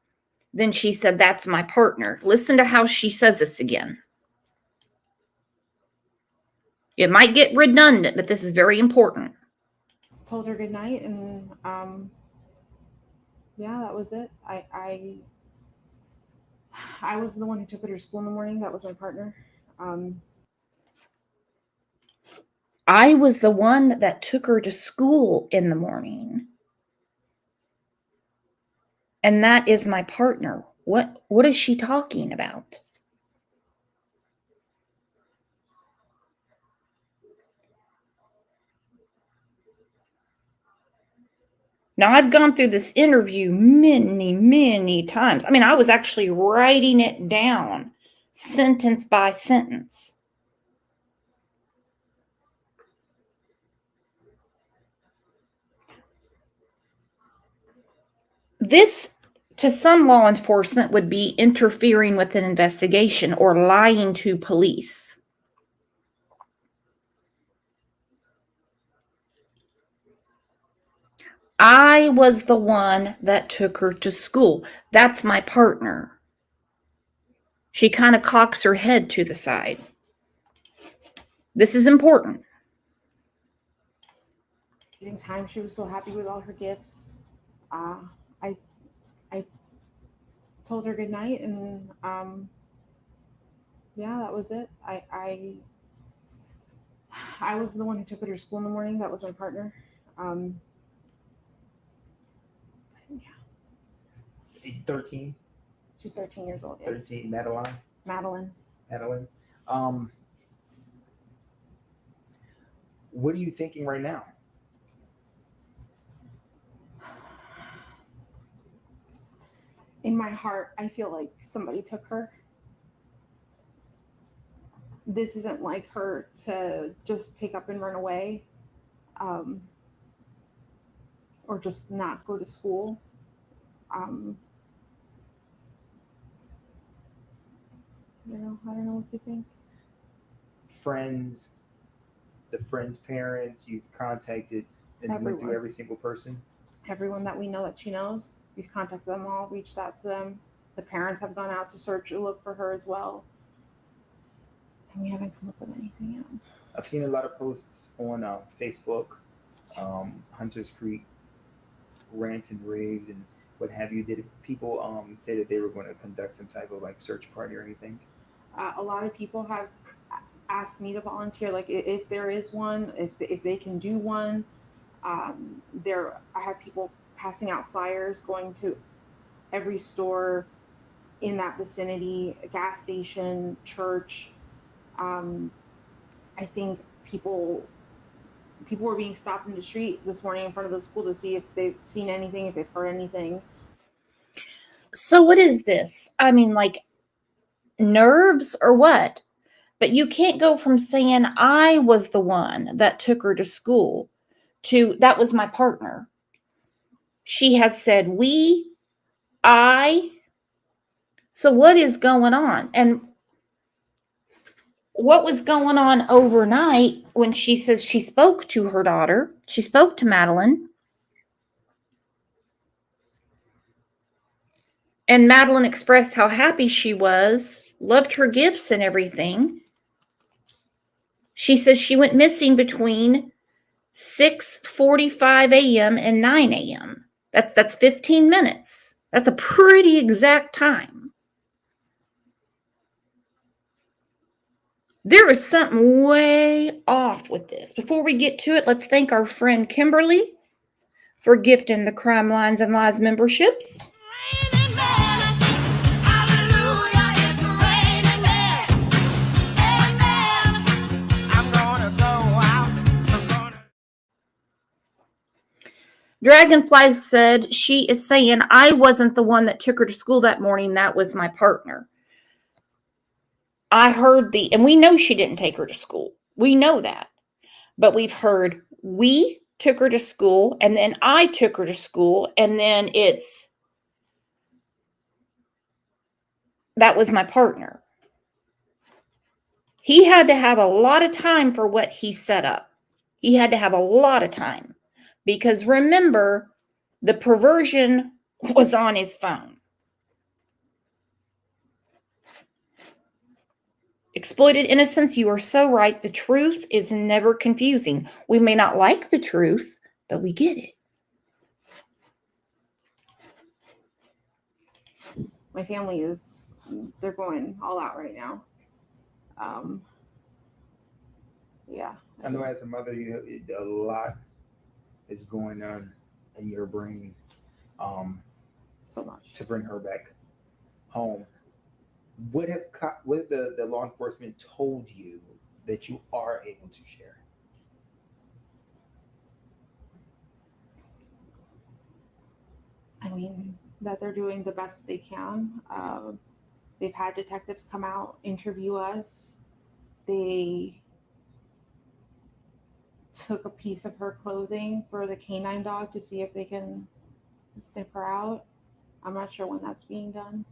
Speaker 1: Then she said, that's my partner. Listen to how she says this again. It might get redundant, but this is very important.
Speaker 7: told her good night, and yeah, that was it. I wasn't the one who took her to school in the morning. That was my partner.
Speaker 1: I was the one that took her to school in the morning. And that is my partner. What is she talking about? Now, I've gone through this interview many, many times. I mean, I was actually writing it down sentence by sentence. This, to some law enforcement, would be interfering with an investigation or lying to police. I was the one that took her to school. That's my partner. She kind of cocks her head to the side. This is important.
Speaker 7: Time, she was so happy with all her gifts. I told her good night, and yeah, that was it. I wasn't the one who took her to school in the morning. That was my partner.
Speaker 9: Yeah. 13.
Speaker 7: She's 13 years old. Yes.
Speaker 9: 13. Madeline. What are you thinking right now?
Speaker 7: In my heart, I feel like somebody took her. This isn't like her to just pick up and run away, or just not go to school. I don't know what to think.
Speaker 9: Friends, the friend's parents, you've contacted and went through every single person?
Speaker 7: Everyone that we know that she knows, we've contacted them all, reached out to them. The parents have gone out to search and look for her as well. And we haven't come up with anything yet.
Speaker 9: I've seen a lot of posts on Facebook, Hunters Creek, rants and raves and what have you. Did people say that they were going to conduct some type of like search party or anything?
Speaker 7: A lot of people have asked me to volunteer, like if there is one, if they can do one. I have people passing out flyers, going to every store in that vicinity, a gas station, church. I think people were being stopped in the street this morning in front of the school to see if they've seen anything, if they've heard anything.
Speaker 1: So what is this? I mean, like, nerves or what? But you can't go from saying I was the one that took her to school to that was my partner. She has said we, I. So what is going on? And what was going on overnight when she says she spoke to her daughter? She spoke to Madeline. And Madeline expressed how happy she was, loved her gifts and everything. She says she went missing between 6:45 a.m. and 9 a.m. That's 15 minutes. That's a pretty exact time. There is something way off with this. Before we get to it, let's thank our friend Kimberly for gifting the Crime Lines and Lies memberships. Dragonfly said she is saying I wasn't the one that took her to school that morning. That was my partner. I heard and we know she didn't take her to school. We know that. But we've heard we took her to school, and then I took her to school, and then that was my partner. He had to have a lot of time for what he set up. He had to have a lot of time. Because remember, the perversion was on his phone. Exploited innocence, you are so right. The truth is never confusing. We may not like the truth, but we get it.
Speaker 7: My family they're going all out right now. Yeah.
Speaker 9: I know as a mother, a lot is going on in your brain
Speaker 7: So much.
Speaker 9: to bring her back home. What have the law enforcement told you that you are able to share?
Speaker 7: I mean, that they're doing the best they can. They've had detectives come out, interview us. They took a piece of her clothing for the canine dog to see if they can sniff her out. I'm not sure when that's being done.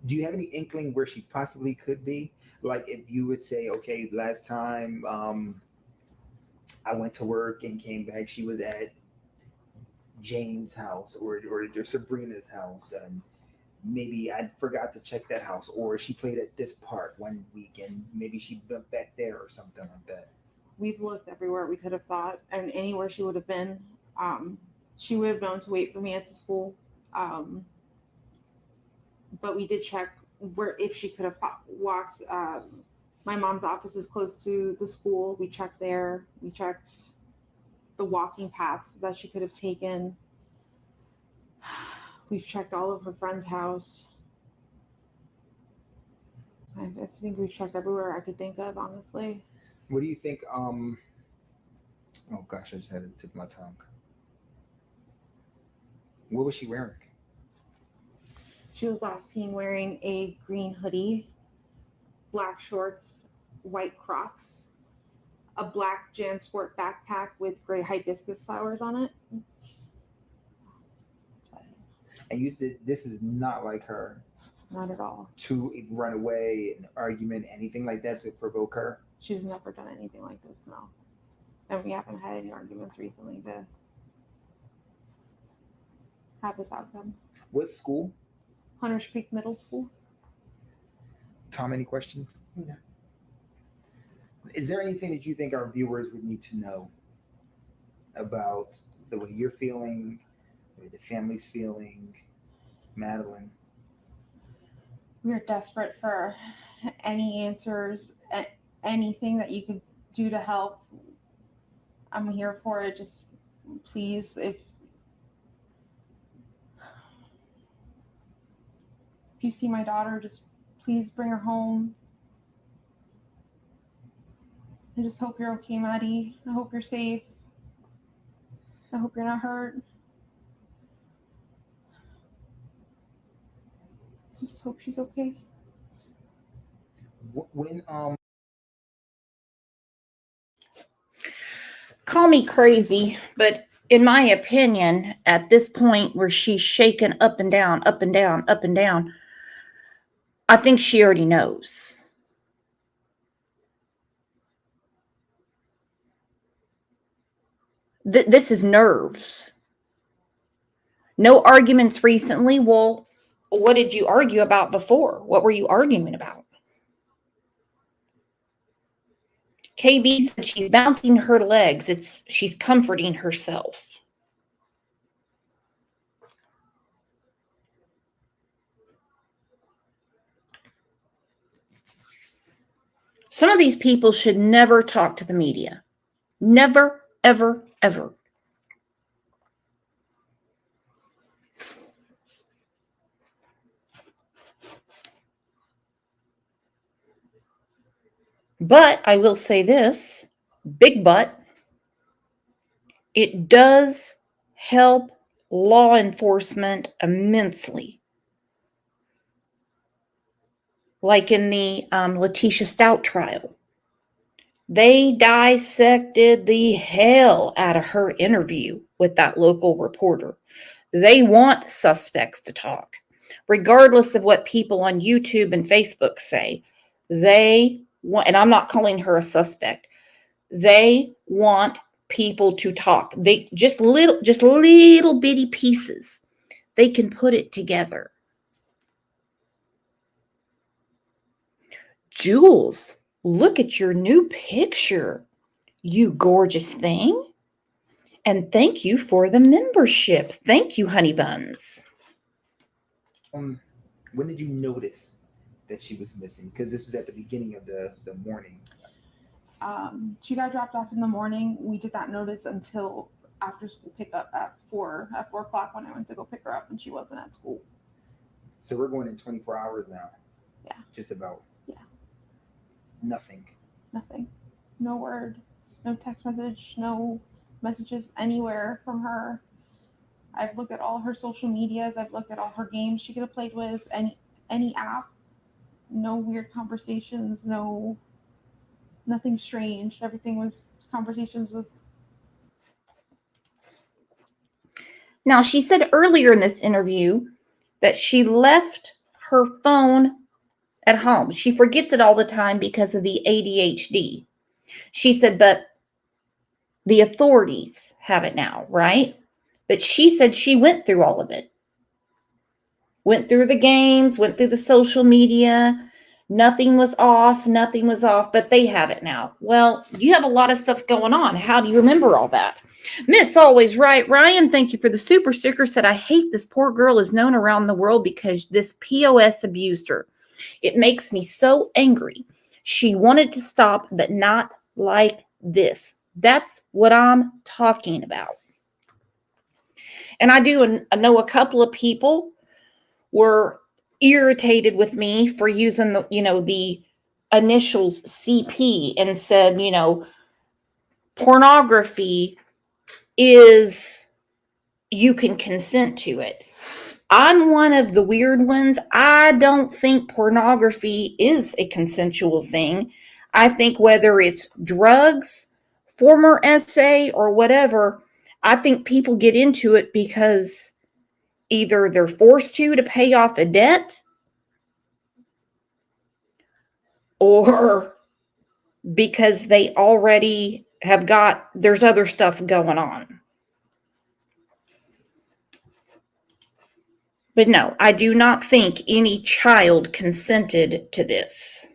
Speaker 9: Do you have any inkling where she possibly could be? Like if you would say, okay, last time I went to work and came back, she was at Jane's house or Sabrina's house, and maybe I forgot to check that house, or she played at this park one weekend, maybe she went back there or something like that.
Speaker 7: We've looked everywhere we could have thought, and anywhere she would have been. She would have known to wait for me at the school. But we did check if she could have walked. My mom's office is close to the school. We checked there. We checked the walking paths that she could have taken. We've checked all of her friend's house. I think we've checked everywhere I could think of, honestly.
Speaker 9: What do you think? Oh gosh, I just had it tip of my tongue. What was she wearing?
Speaker 7: She was last seen wearing a green hoodie, black shorts, white Crocs, a black JanSport backpack with gray hibiscus flowers on it.
Speaker 9: And you said this is not like her.
Speaker 7: Not at all.
Speaker 9: To run away, an argument, anything like that to provoke her?
Speaker 7: She's never done anything like this, no. And we haven't had any arguments recently to have this outcome.
Speaker 9: What school?
Speaker 7: Hunters Creek Middle School.
Speaker 9: Tom, any questions?
Speaker 10: No.
Speaker 9: Is there anything that you think our viewers would need to know about the way you're feeling, the way the family's feeling, Madeline?
Speaker 7: We're desperate for any answers, anything that you could do to help. I'm here for it. Just please, if you see my daughter, just please bring her home. I just hope you're okay, Maddie. I hope you're safe. I hope you're not hurt. I just hope she's okay.
Speaker 9: When
Speaker 1: Call me crazy, but in my opinion, at this point where she's shaken up and down, up and down, up and down, I think she already knows. This is nerves. No arguments recently. Well, what did you argue about before? What were you arguing about? KB said she's bouncing her legs. She's comforting herself. Some of these people should never talk to the media. Never, ever, ever. But I will say this, big but, it does help law enforcement immensely. Like in the Letitia Stout trial. They dissected the hell out of her interview with that local reporter. They want suspects to talk. Regardless of what people on YouTube and Facebook say, they want, and I'm not calling her a suspect, they want people to talk. They just little bitty pieces. They can put it together. Jules, look at your new picture. You gorgeous thing. And thank you for the membership. Thank you, honey buns.
Speaker 9: When did you notice that she was missing? Because this was at the beginning of the morning.
Speaker 7: She got dropped off in the morning. We did not notice until after school pickup at 4 o'clock when I went to go pick her up, and she wasn't at school.
Speaker 9: So we're going in 24 hours now.
Speaker 7: Yeah.
Speaker 9: Just about.
Speaker 7: Yeah.
Speaker 9: Nothing.
Speaker 7: No word, no text message, no messages anywhere from her. I've looked at all her social medias. I've looked at all her games she could have played with, any app. No weird conversations, nothing strange. Everything was conversations with.
Speaker 1: Now, she said earlier in this interview that she left her phone at home. She forgets it all the time because of the ADHD. She said, but the authorities have it now, right? But she said she went through all of it. Went through the games, went through the social media. Nothing was off, but they have it now. Well, you have a lot of stuff going on. How do you remember all that? Miss Always Right, Ryan, thank you for the super sticker. Said, I hate this poor girl is known around the world because this POS abused her. It makes me so angry. She wanted to stop, but not like this. That's what I'm talking about. And I know a couple of people were irritated with me for using the initials CP and said, pornography is, you can consent to it. I'm one of the weird ones. I don't think pornography is a consensual thing. I think whether it's drugs, former SA, or whatever, I think people get into it because either they're forced to pay off a debt, or because they already have there's other stuff going on. But no, I do not think any child consented to this.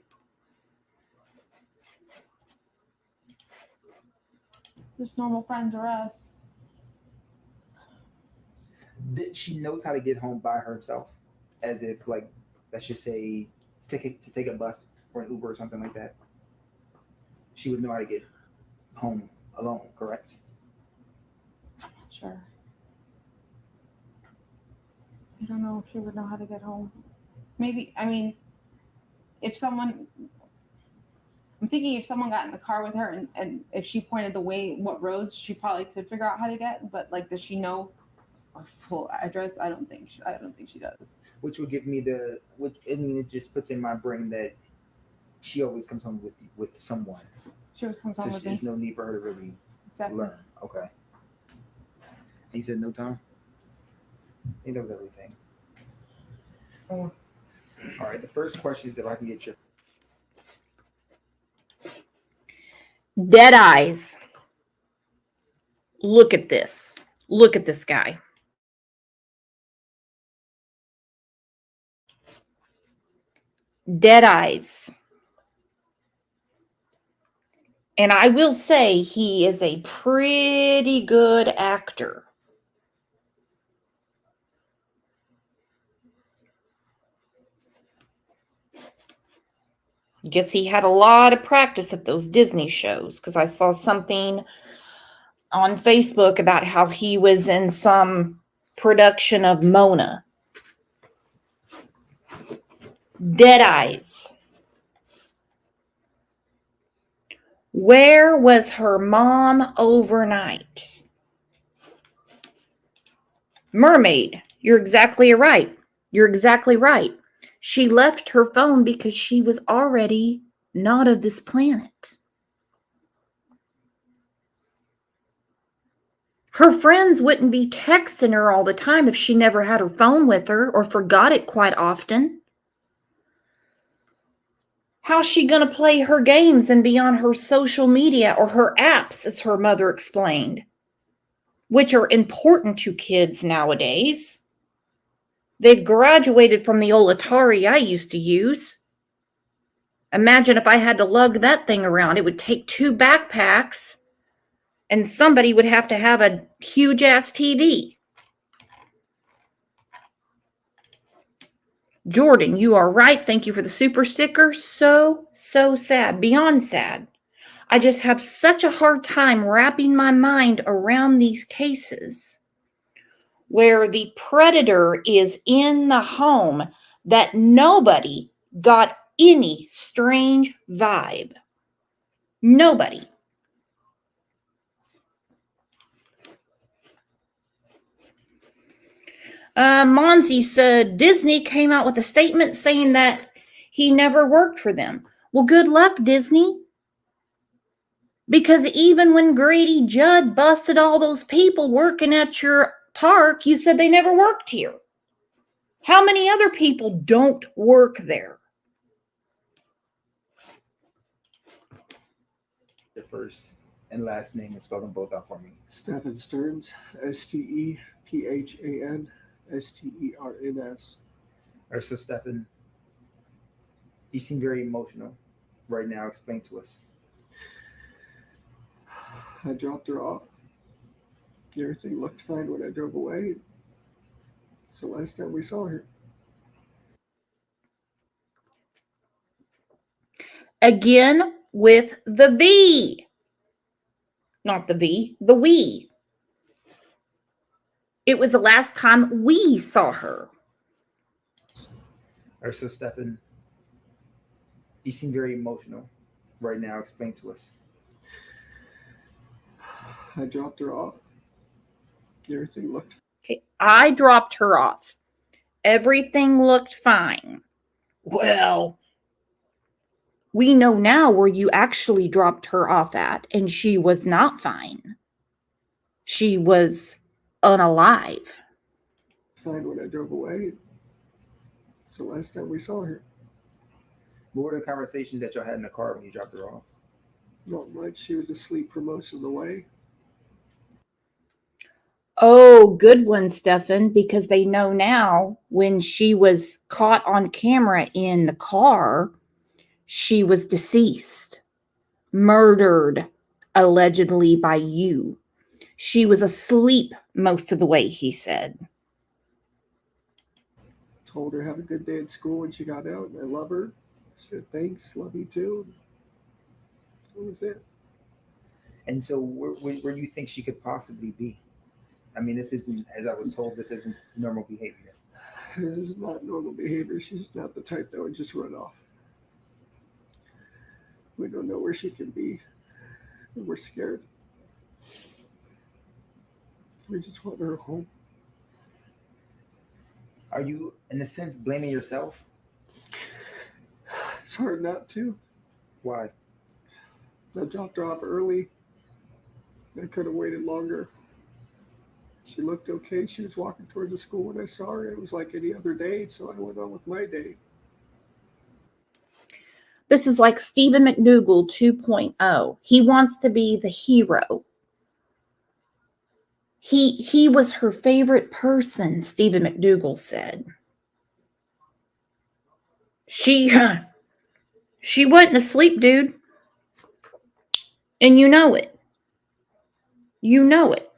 Speaker 7: Just normal friends or us.
Speaker 9: She knows how to get home by herself, as if, like, let's just say, to take a bus or an Uber or something like that. She would know how to get home alone, correct?
Speaker 7: I'm not sure. I don't know if she would know how to get home. Maybe, I'm thinking if someone got in the car with her and if she pointed the way, what roads, she probably could figure out how to get, but like, does she know a full address? I don't think she does.
Speaker 9: Which would give me it just puts in my brain that she always comes home with someone.
Speaker 7: She always comes home with me.
Speaker 9: There's no need for her to really learn. Okay. And you said no time? I think that was everything. All right. The first question is if I can get your
Speaker 1: Dead eyes. Look at this. Look at this guy. Dead eyes. And I will say he is a pretty good actor. Guess he had a lot of practice at those Disney shows, because I saw something on Facebook about how he was in some production of Mona. Dead eyes. Where was her mom overnight? Mermaid. You're exactly right. You're exactly right. She left her phone because she was already not of this planet. Her friends wouldn't be texting her all the time if she never had her phone with her or forgot it quite often. How's she going to play her games and be on her social media or her apps, as her mother explained, which are important to kids nowadays? They've graduated from the old Atari I used to use. Imagine if I had to lug that thing around. It would take 2 backpacks, and somebody would have to have a huge ass TV. Jordan, you are right. Thank you for the super sticker. So sad. Beyond sad. I just have such a hard time wrapping my mind around these cases where the predator is in the home that nobody got any strange vibe. Nobody. Monzi said Disney came out with a statement saying that he never worked for them. Well, good luck, Disney. Because even when Grady Judd busted all those people working at your park, you said they never worked here. How many other people don't work there?
Speaker 9: The first and last name and spell them both out for me.
Speaker 10: Stephen Stearns, Stephan Stearns.
Speaker 9: All right, so Stephen, you seem very emotional right now. Explain to us.
Speaker 10: I dropped her off. Everything looked fine when I drove away. It's the last time we saw her.
Speaker 1: Again with the V. Not the V, the we. It was the last time we saw her.
Speaker 9: All right, so Stephen, you seem very emotional right now. Explain to us.
Speaker 10: I dropped her off. Everything looked.
Speaker 1: Okay, I dropped her off. Everything looked fine. Well, we know now where you actually dropped her off at, and she was not fine. She was unalive.
Speaker 10: Fine when I drove away. It's the last time we saw her.
Speaker 9: What were the conversations that y'all had in the car when you dropped her off?
Speaker 10: Not much. She was asleep for most of the way.
Speaker 1: Oh, good one, Stefan, because they know now when she was caught on camera in the car, she was deceased, murdered, allegedly by you. She was asleep most of the way, he said.
Speaker 10: Told her have a good day at school when she got out, and I love her. She said thanks, love you too. That was it.
Speaker 9: And so where do you think she could possibly be? I mean, this isn't, as I was told, this isn't normal behavior.
Speaker 10: This is not normal behavior. She's not the type that would just run off. We don't know where she can be. And we're scared. We just want her home.
Speaker 9: Are you, in a sense, blaming yourself?
Speaker 10: It's hard not to.
Speaker 9: Why?
Speaker 10: I dropped her off early. I could have waited longer. She looked okay. She was walking towards the school when I saw her. It was like any other day, so I went on with my day.
Speaker 1: This is like Stephen McDougal 2.0. He wants to be the hero. He was her favorite person, Stephen McDougal said. She wasn't asleep, dude. And you know it. You know it.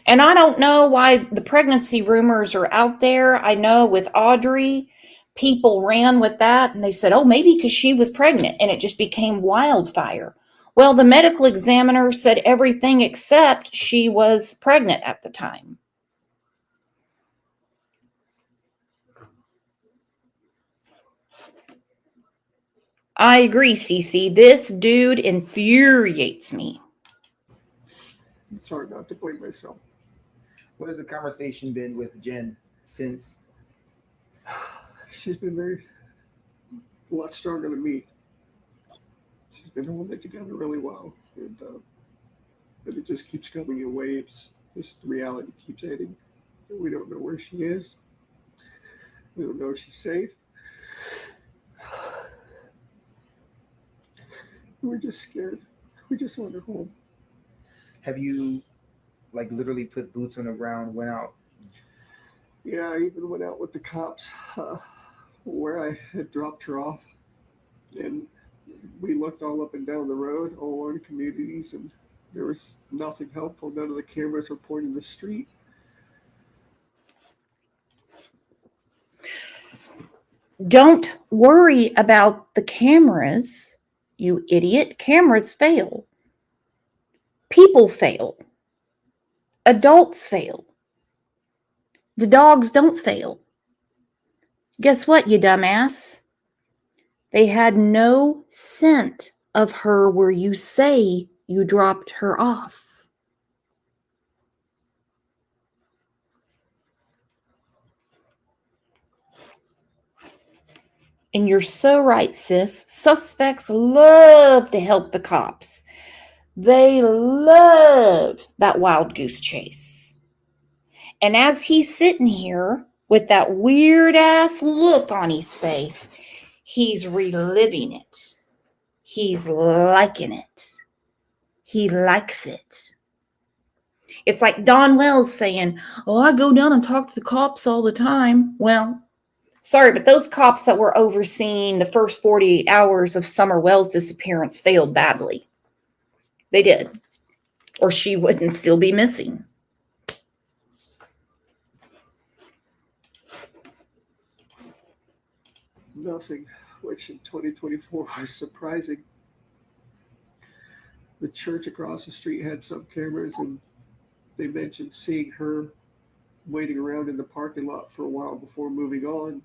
Speaker 1: And I don't know why the pregnancy rumors are out there. I know with Audrey, people ran with that and they said, oh, maybe because she was pregnant, and it just became wildfire. Well, the medical examiner said everything except she was pregnant at the time. I agree, Cece. This dude infuriates me.
Speaker 10: It's hard not to blame myself.
Speaker 9: What has the conversation been with Jen since?
Speaker 10: She's been a lot stronger than me. She's been holding it together really well. And but it just keeps coming in waves. Just the reality keeps hitting. We don't know where she is. We don't know if she's safe. We're just scared. We just want her home.
Speaker 9: Have you, like, literally put boots on the ground, went out?
Speaker 10: Yeah, I even went out with the cops where I had dropped her off, and we looked all up and down the road, all our communities, and there was nothing helpful. None of the cameras were pointing the street.
Speaker 1: Don't worry about the cameras, you idiot. Cameras fail. People fail. Adults fail. The dogs don't fail. Guess what, you dumbass? They had no scent of her where you say you dropped her off. And you're so right, sis. Suspects love to help the cops. They love that wild goose chase. And as he's sitting here with that weird ass look on his face, he's reliving it. He's liking it. He likes it. It's like Don Wells saying, "Oh, I go down and talk to the cops all the time." Well, sorry, but those cops that were overseeing the first 48 hours of Summer Wells' disappearance failed badly. They did. Or she wouldn't still be missing.
Speaker 10: Nothing, which in 2024 was surprising. The church across the street had some cameras, and they mentioned seeing her waiting around in the parking lot for a while before moving on.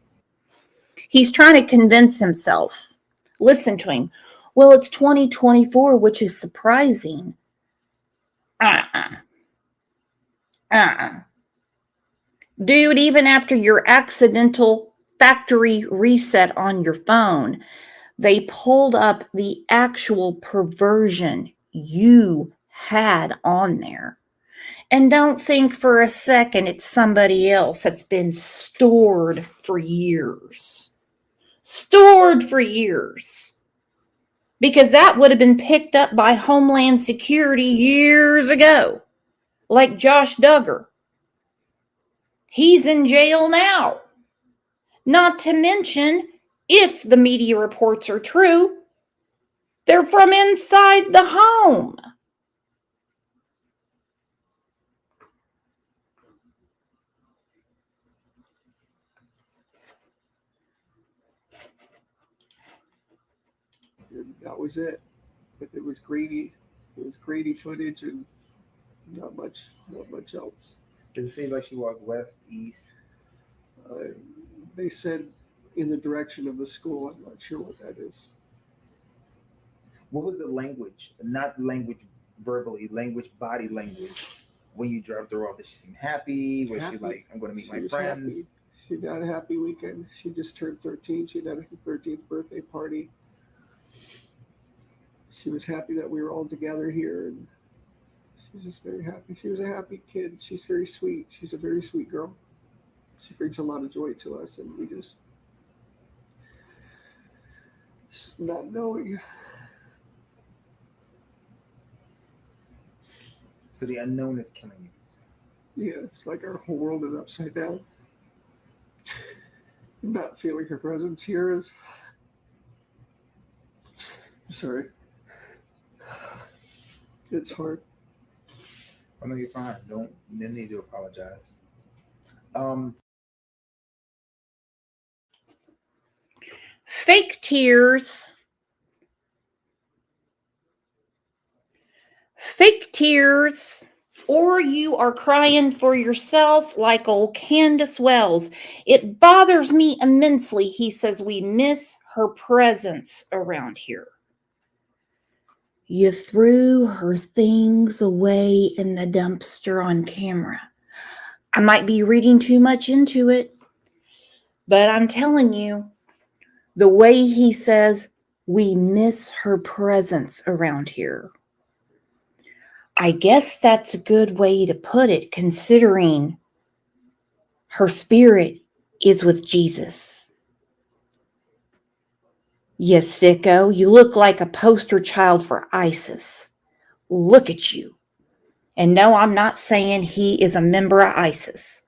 Speaker 1: He's trying to convince himself. Listen to him. Well, it's 2024, which is surprising. Dude, even after your accidental factory reset on your phone, they pulled up the actual perversion you had on there. And don't think for a second it's somebody else that's been stored for years. Stored for years. Because that would have been picked up by Homeland Security years ago. Like Josh Duggar. He's in jail now. Not to mention, if the media reports are true, they're from inside the home.
Speaker 10: And that was it. But it was grainy. It was grainy footage and not much else.
Speaker 9: Does it seem like she walked west, east?
Speaker 10: They said in the direction of the school. I'm not sure what that is.
Speaker 9: What was the language? Not language verbally, language, body language. When you dropped her off, did she seem happy? Was she like, I'm going to meet my friends?
Speaker 10: Happy. She had a happy weekend. She just turned 13. She had her 13th birthday party. She was happy that we were all together here, and she's just very happy. She was a happy kid. She's very sweet. She's a very sweet girl. She brings a lot of joy to us, and we just not knowing.
Speaker 9: So the unknown is killing you.
Speaker 10: Yeah, it's like our whole world is upside down. Not feeling her presence here is. Sorry. It's hard.
Speaker 9: I know you're fine. Don't need to apologize.
Speaker 1: Fake tears. Fake tears. Or you are crying for yourself like old Candace Wells. It bothers me immensely. He says we miss her presence around here. You threw her things away in the dumpster on camera. I might be reading too much into it, but I'm telling you, the way he says we miss her presence around here. I guess that's a good way to put it, considering her spirit is with Jesus. You sicko, you look like a poster child for ISIS. Look at you. And no, I'm not saying he is a member of ISIS.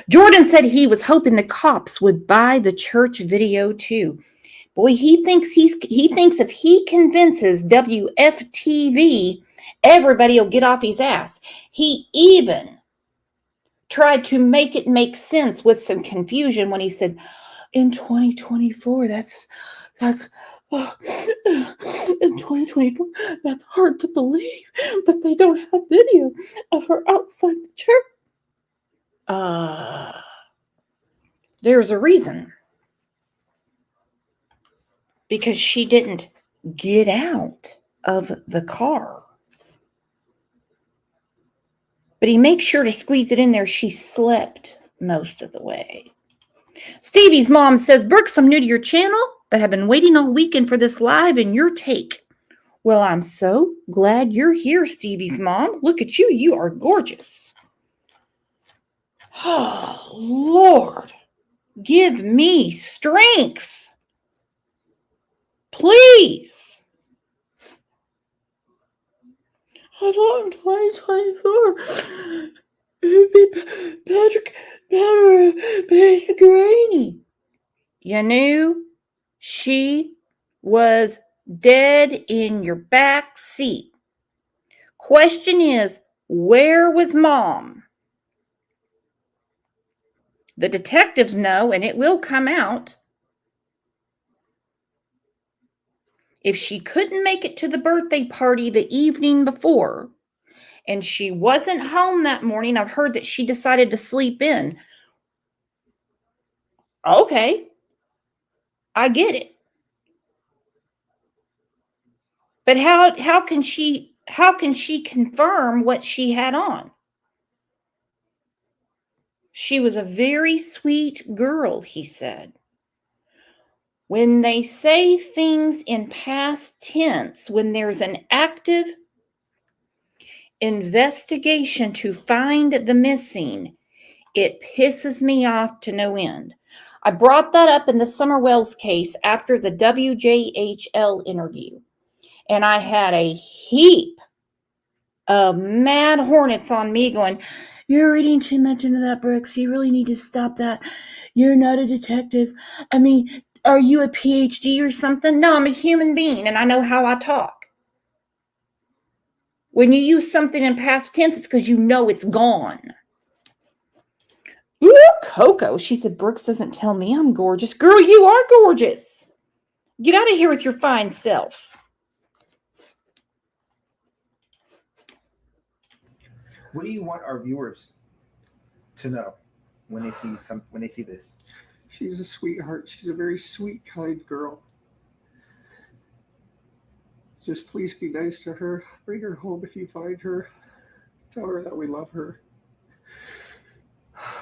Speaker 1: Jordan said he was hoping the cops would buy the church video too. Boy, he thinks if he convinces WFTV, everybody will get off his ass. He even tried to make it make sense with some confusion when he said, in 2024, that's in 2024, that's hard to believe that they don't have video of her outside the church. There's a reason. Because she didn't get out of the car. But he makes sure to squeeze it in there. She slept most of the way. Stevie's mom says, Brooks, I'm new to your channel, but have been waiting all weekend for this live and your take. Well, I'm so glad you're here, Stevie's mom. Look at you. You are gorgeous. Oh, Lord, give me strength. Please. I thought in 2024 it would be Patrick Pasquarini. You knew she was dead in your back seat. Question is, where was Mom? The detectives know, and it will come out. If she couldn't make it to the birthday party the evening before, and she wasn't home that morning, I've heard that she decided to sleep in. Okay, I get it. But how can she confirm what she had on? She was a very sweet girl, he said. When they say things in past tense, when there's an active investigation to find the missing, it pisses me off to no end. I brought that up in the Summer Wells case after the WJHL interview, and I had a heap of mad hornets on me going, you're reading too much into that, Brooks. You really need to stop that. You're not a detective. I mean, are you a PhD or something? No, I'm a human being, and I know how I talk. When you use something in past tense, it's because you know it's gone. Ooh, Coco. She said, Brooks doesn't tell me I'm gorgeous. Girl, you are gorgeous. Get out of here with your fine self.
Speaker 9: What do you want our viewers to know when they see this?
Speaker 10: She's a sweetheart. She's a very sweet, kind girl. Just please be nice to her. Bring her home if you find her. Tell her that we love her.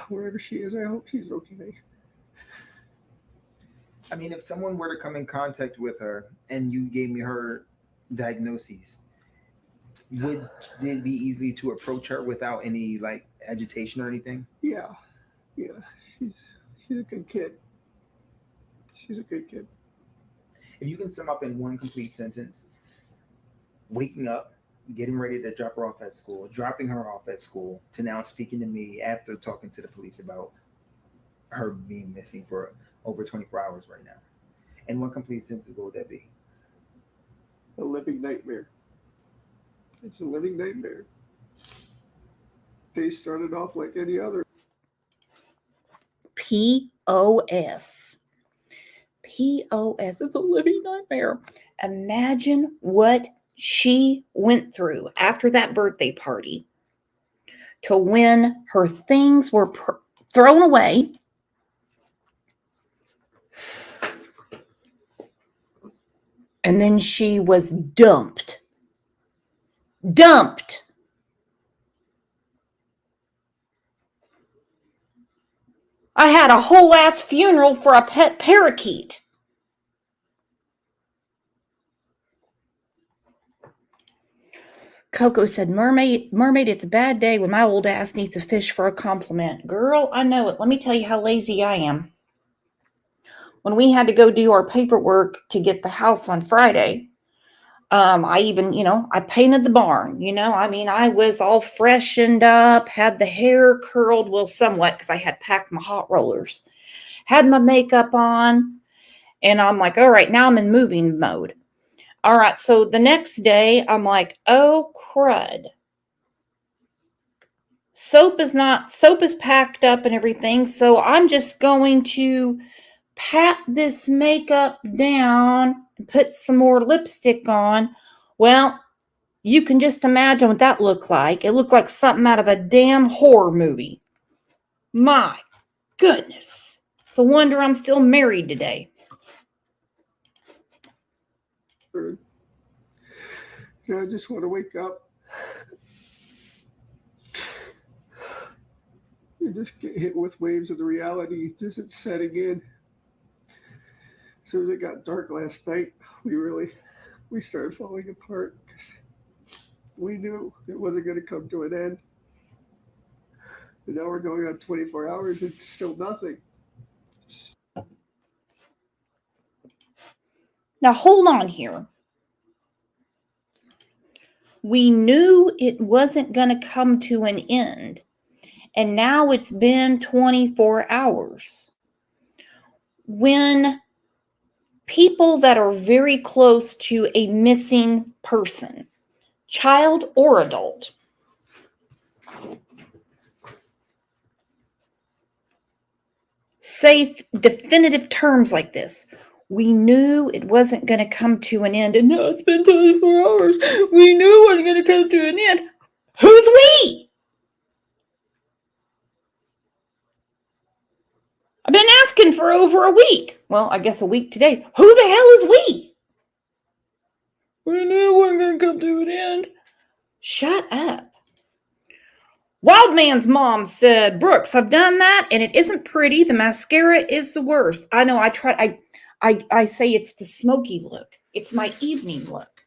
Speaker 10: Wherever she is, I hope she's okay.
Speaker 9: I mean, if someone were to come in contact with her and you gave me her diagnoses, would it be easy to approach her without any like agitation or anything?
Speaker 10: Yeah. She's a good kid. She's a good kid.
Speaker 9: If you can sum up in one complete sentence, waking up, getting ready to drop her off at school, dropping her off at school, to now speaking to me after talking to the police about her being missing for over 24 hours right now. In one complete sentence, what would that be?
Speaker 10: A living nightmare. It's a living nightmare. They started off like any other.
Speaker 1: POS. POS. It's a living nightmare. Imagine what she went through after that birthday party to when her things were thrown away. And then she was dumped. Dumped. I had a whole ass funeral for a pet parakeet. Coco said, mermaid, it's a bad day when my old ass needs a fish for a compliment. Girl, I know it. Let me tell you how lazy I am. When we had to go do our paperwork to get the house on Friday, I even, I painted the barn, I mean, I was all freshened up, had the hair curled, well, somewhat, because I had packed my hot rollers, had my makeup on, and I'm like, all right, now I'm in moving mode. All right, so the next day, I'm like, oh, crud. Soap is packed up and everything, so I'm just going to pat this makeup down and put some more lipstick on. Well, you can just imagine what that looked like. It looked like something out of a damn horror movie. My goodness. It's a wonder I'm still married today.
Speaker 10: I just want to wake up and just get hit with waves of the reality just it's setting in. As soon as it got dark last night, we started falling apart because we knew it wasn't going to come to an end. And now we're going on 24 hours and still nothing.
Speaker 1: Now hold on here. We knew it wasn't going to come to an end. And now it's been 24 hours. When people that are very close to a missing person, child or adult, say definitive terms like this, we knew it wasn't going to come to an end, and now it's been 24 hours. We knew it wasn't going to come to an end. Who's we? I've been asking for over a week. Well, I guess a week today. Who the hell is we? We knew it wasn't going to come to an end. Shut up. Wild Man's mom said, Brooks, I've done that, and it isn't pretty. The mascara is the worst. I know, I tried. I say it's the smoky look. It's my evening look.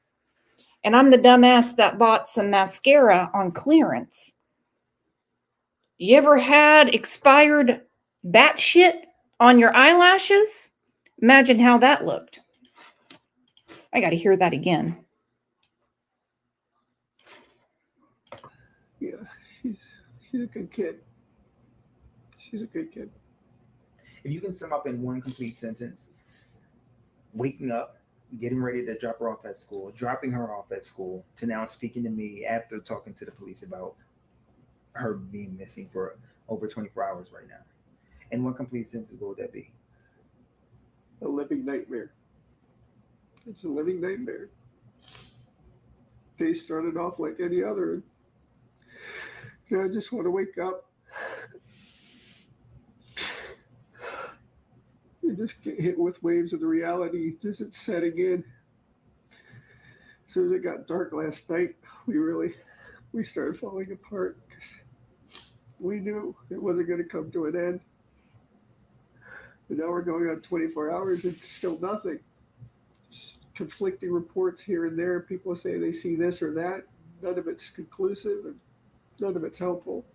Speaker 1: And I'm the dumbass that bought some mascara on clearance. You ever had expired bat shit on your eyelashes? Imagine how that looked. I got to hear that again.
Speaker 10: Yeah, she's a good kid. She's a good kid.
Speaker 9: If you can sum up in one complete sentence, waking up, getting ready to drop her off at school, dropping her off at school, to now speaking to me after talking to the police about her being missing for over 24 hours right now. In one complete sentence, what would that be?
Speaker 10: A living nightmare. It's a living nightmare. Day started off like any other. I just want to wake up and just get hit with waves of the reality just it's setting in. As soon as it got dark last night, we started falling apart because we knew it wasn't going to come to an end. And now we're going on 24 hours and still nothing. Just conflicting reports here and there. People say they see this or that. None of it's conclusive and none of it's helpful.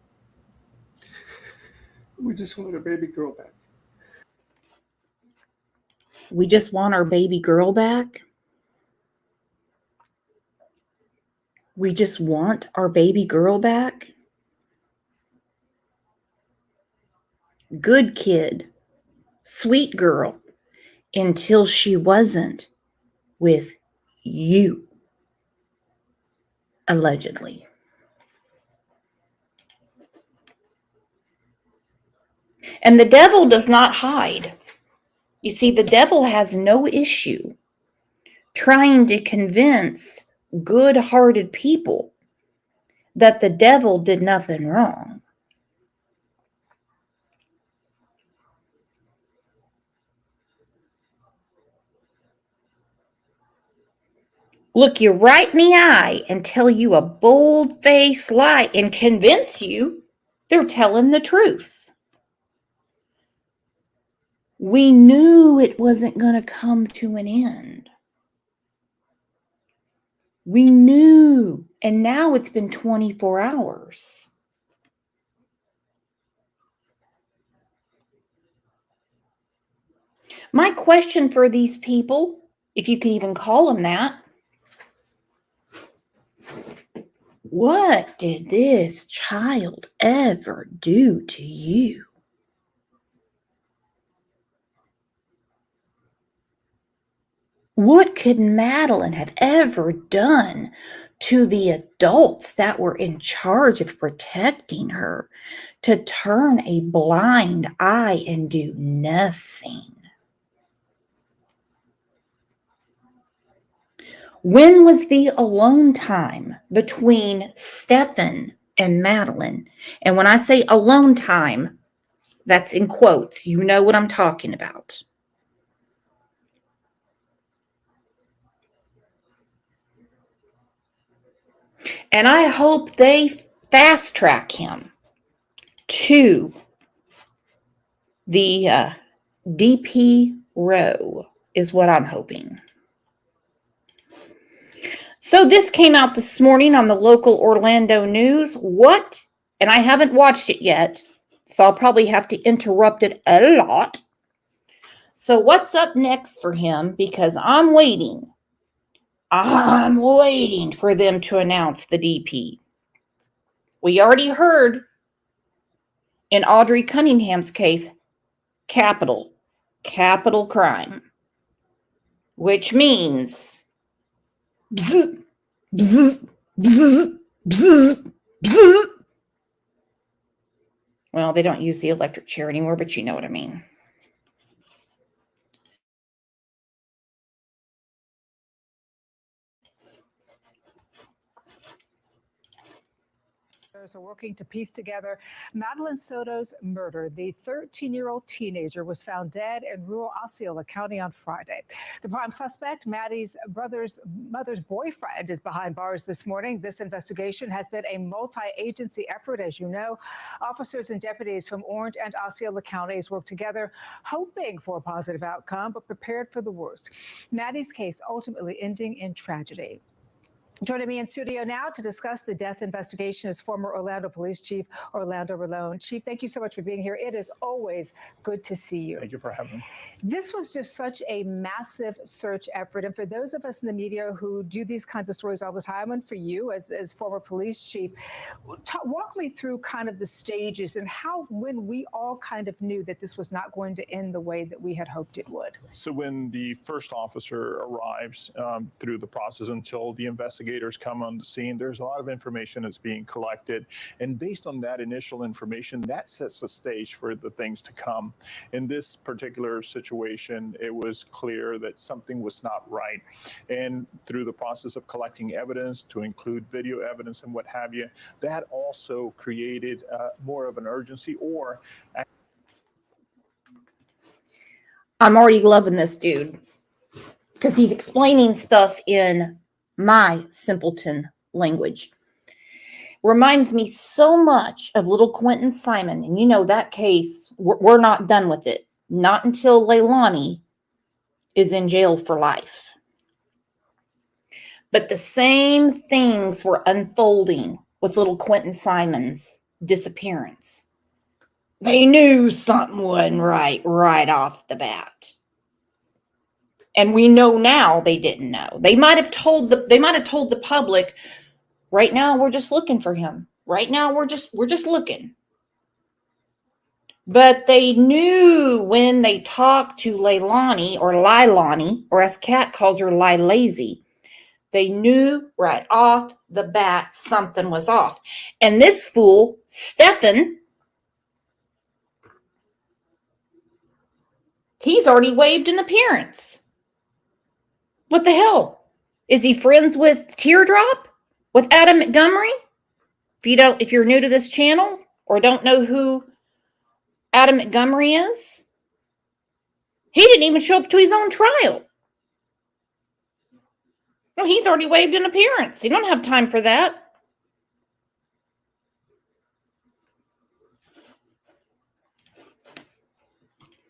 Speaker 10: We just want our baby girl back.
Speaker 1: We just want our baby girl back? We just want our baby girl back? Good kid, sweet girl, until she wasn't with you, allegedly. And the devil does not hide. You see, the devil has no issue trying to convince good-hearted people that the devil did nothing wrong. Look you right in the eye and tell you a bold-faced lie and convince you they're telling the truth. We knew it wasn't going to come to an end. We knew, and now it's been 24 hours. My question for these people, if you can even call them that, What did this child ever do to you? What could Madeline have ever done to the adults that were in charge of protecting her to turn a blind eye and do nothing? When was the alone time between Stefan and Madeline? And when I say alone time, that's in quotes. You know what I'm talking about. And I hope they fast track him to the DP row is what I'm hoping. So this came out this morning on the local Orlando news. What? And I haven't watched it yet, so I'll probably have to interrupt it a lot. So what's up next for him? Because I'm waiting for them to announce the DP. We already heard in Audrey Cunningham's case, capital crime, which means bzz, bzz, bzz, bzz, bzz. Well, they don't use the electric chair anymore, but you know what I mean.
Speaker 11: Are working to piece together Madeline Soto's murder. The 13-year-old teenager was found dead in rural Osceola County on Friday. The prime suspect, Maddie's mother's boyfriend, is behind bars this morning. This investigation has been a multi-agency effort, as you know. Officers and deputies from Orange and Osceola counties worked together, hoping for a positive outcome, but prepared for the worst. Maddie's case ultimately ending in tragedy. Joining me in studio now to discuss the death investigation is former Orlando Police Chief Orlando Rolone. Chief, thank you so much for being here. It is always good to see you.
Speaker 12: Thank you for having me.
Speaker 11: This was just such a massive search effort. And for those of us in the media who do these kinds of stories all the time, and for you as former police chief, walk me through kind of the stages and when we all kind of knew that this was not going to end the way that we had hoped it would.
Speaker 12: So when the first officer arrives through the process until the investigators come on the scene, there's a lot of information that's being collected. And based on that initial information, that sets the stage for the things to come. In this particular situation, it was clear that something was not right. And through the process of collecting evidence, to include video evidence and what have you, that also created more of an urgency.
Speaker 1: I'm already loving this dude because he's explaining stuff in my simpleton language. Reminds me so much of little Quentin Simon. And you know that case, we're not done with it. Not until Leilani is in jail for life. But the same things were unfolding with little Quentin Simon's disappearance. They knew something wasn't right off the bat. And we know now they didn't know. They might have told the public, right now we're just looking for him. Right now we're just looking. But they knew when they talked to Leilani, or as Kat calls her, Lazy. They knew right off the bat something was off. And this fool, Stefan, he's already waived an appearance. What the hell? Is he friends with Teardrop? With Adam Montgomery? If you're new to this channel or don't know who Adam Montgomery is, he didn't even show up to his own trial. No, he's already waived an appearance. He don't have time for that.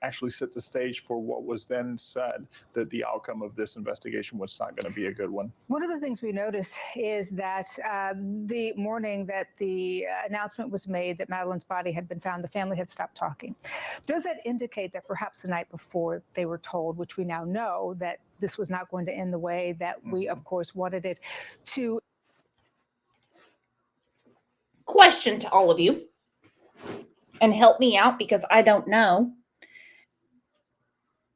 Speaker 12: Actually set the stage for what was then said, that the outcome of this investigation was not going to be a good one.
Speaker 11: One of the things we noticed is that the morning that the announcement was made that Madeline's body had been found, the family had stopped talking. Does that indicate that perhaps the night before they were told, which we now know, that this was not going to end the way that we, of course, wanted it to?
Speaker 1: Question to all of you, and help me out because I don't know.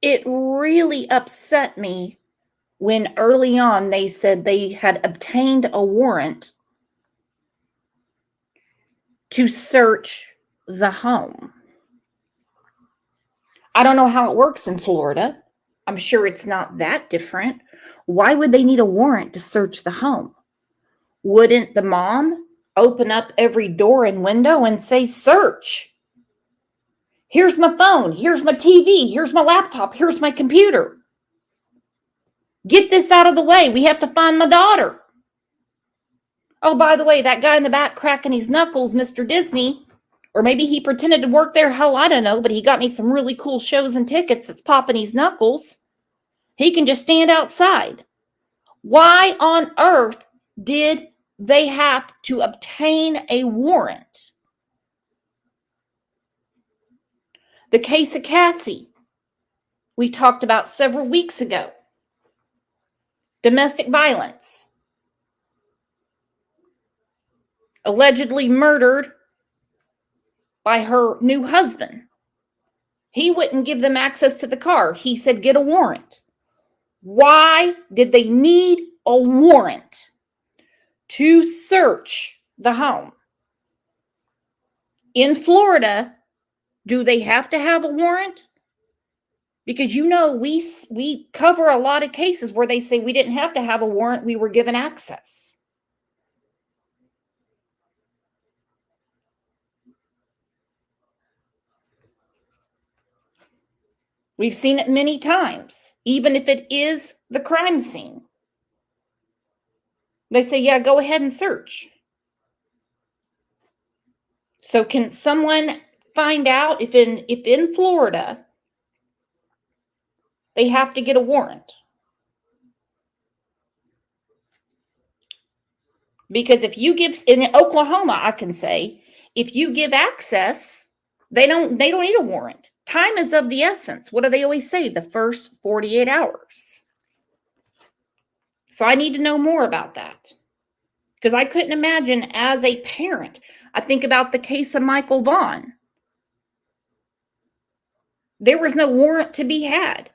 Speaker 1: It really upset me when early on they said they had obtained a warrant to search the home. I don't know how it works in Florida. I'm sure it's not that different. Why would they need a warrant to search the home? Wouldn't the mom open up every door and window and say, search? Here's my phone. Here's my TV. Here's my laptop. Here's my computer. Get this out of the way. We have to find my daughter. Oh, by the way, that guy in the back cracking his knuckles, Mr. Disney, or maybe he pretended to work there. Hell, I don't know, but he got me some really cool shows and tickets that's popping his knuckles. He can just stand outside. Why on earth did they have to obtain a warrant? The case of Cassie, we talked about several weeks ago. Domestic violence. Allegedly murdered by her new husband. He wouldn't give them access to the car. He said, get a warrant. Why did they need a warrant to search the home? In Florida, do they have to have a warrant? Because we cover a lot of cases where they say we didn't have to have a warrant, we were given access. We've seen it many times, even if it is the crime scene. They say, yeah, go ahead and search. So can someone find out if in Florida they have to get a warrant? Because if you give, in Oklahoma, I can say, if you give access, they don't need a warrant. Time is of the essence. What do they always say? The first 48 hours. So I need to know more about that. Because I couldn't imagine as a parent. I think about the case of Michael Vaughn. There was no warrant to be had.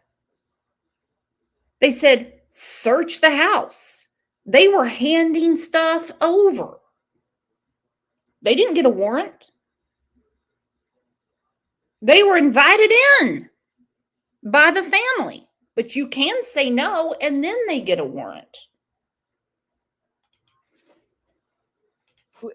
Speaker 1: They said, search the house. They were handing stuff over. They didn't get a warrant. They were invited in by the family. But you can say no, and then they get a warrant.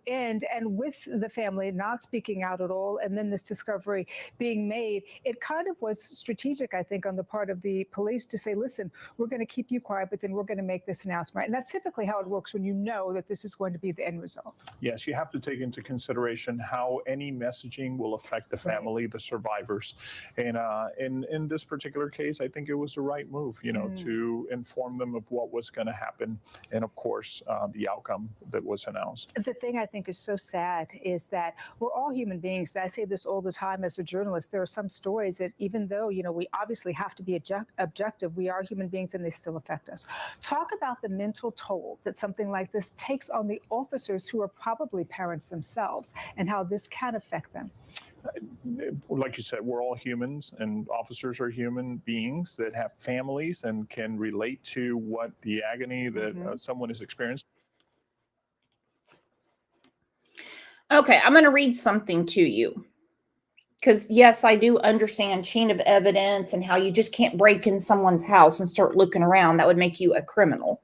Speaker 11: End and with the family not speaking out at all, and then this discovery being made, it kind of was strategic, I think, on the part of the police to say, listen, we're going to keep you quiet, but then we're going to make this announcement. And that's typically how it works when you know that this is going to be the end result.
Speaker 12: Yes, you have to take into consideration how any messaging will affect the family, the survivors. And in this particular case, I think it was the right move, to inform them of what was going to happen. And of course, the outcome that was announced.
Speaker 11: The thing I think is so sad is that we're all human beings. I say this all the time as a journalist. There are some stories that even though, we obviously have to be objective, we are human beings and they still affect us. Talk about the mental toll that something like this takes on the officers who are probably parents themselves and how this can affect them.
Speaker 12: Like you said, we're all humans, and officers are human beings that have families and can relate to what the agony that someone is experiencing.
Speaker 1: Okay, I'm going to read something to you. Because, yes, I do understand chain of evidence and how you just can't break in someone's house and start looking around. That would make you a criminal.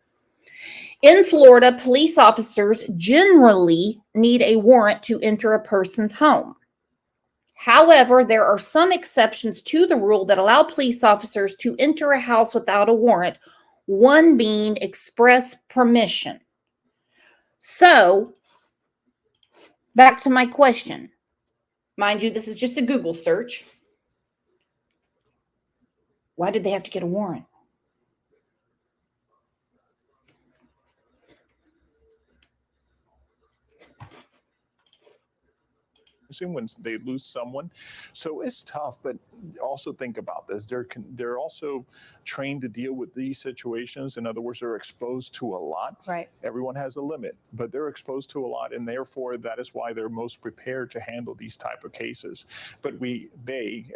Speaker 1: In Florida, police officers generally need a warrant to enter a person's home. However, there are some exceptions to the rule that allow police officers to enter a house without a warrant, one being express permission. So, back to my question. Mind you, this is just a Google search. Why did they have to get a warrant?
Speaker 12: losing when they lose someone. So it's tough, but also think about this. They're also trained to deal with these situations. In other words, they're exposed to a lot.
Speaker 11: Right.
Speaker 12: Everyone has a limit, but they're exposed to a lot, and therefore that is why they're most prepared to handle these type of cases. But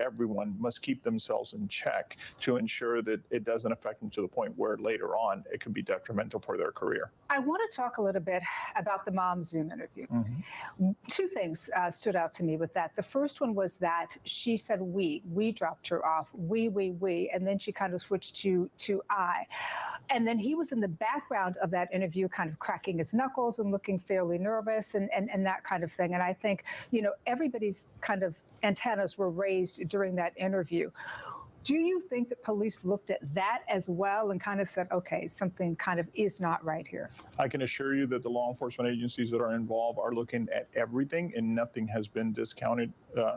Speaker 12: everyone must keep themselves in check to ensure that it doesn't affect them to the point where later on it could be detrimental for their career.
Speaker 11: I want to talk a little bit about the mom Zoom interview. Two things stood out to me with that. The first one was that she said we dropped her off, we, and then she kind of switched to I. And then he was in the background of that interview kind of cracking his knuckles and looking fairly nervous and that kind of thing. And I think, everybody's kind of antennas were raised during that interview. Do you think that police looked at that as well and kind of said, okay, something kind of is not right here?
Speaker 12: I can assure you that the law enforcement agencies that are involved are looking at everything, and nothing has been discounted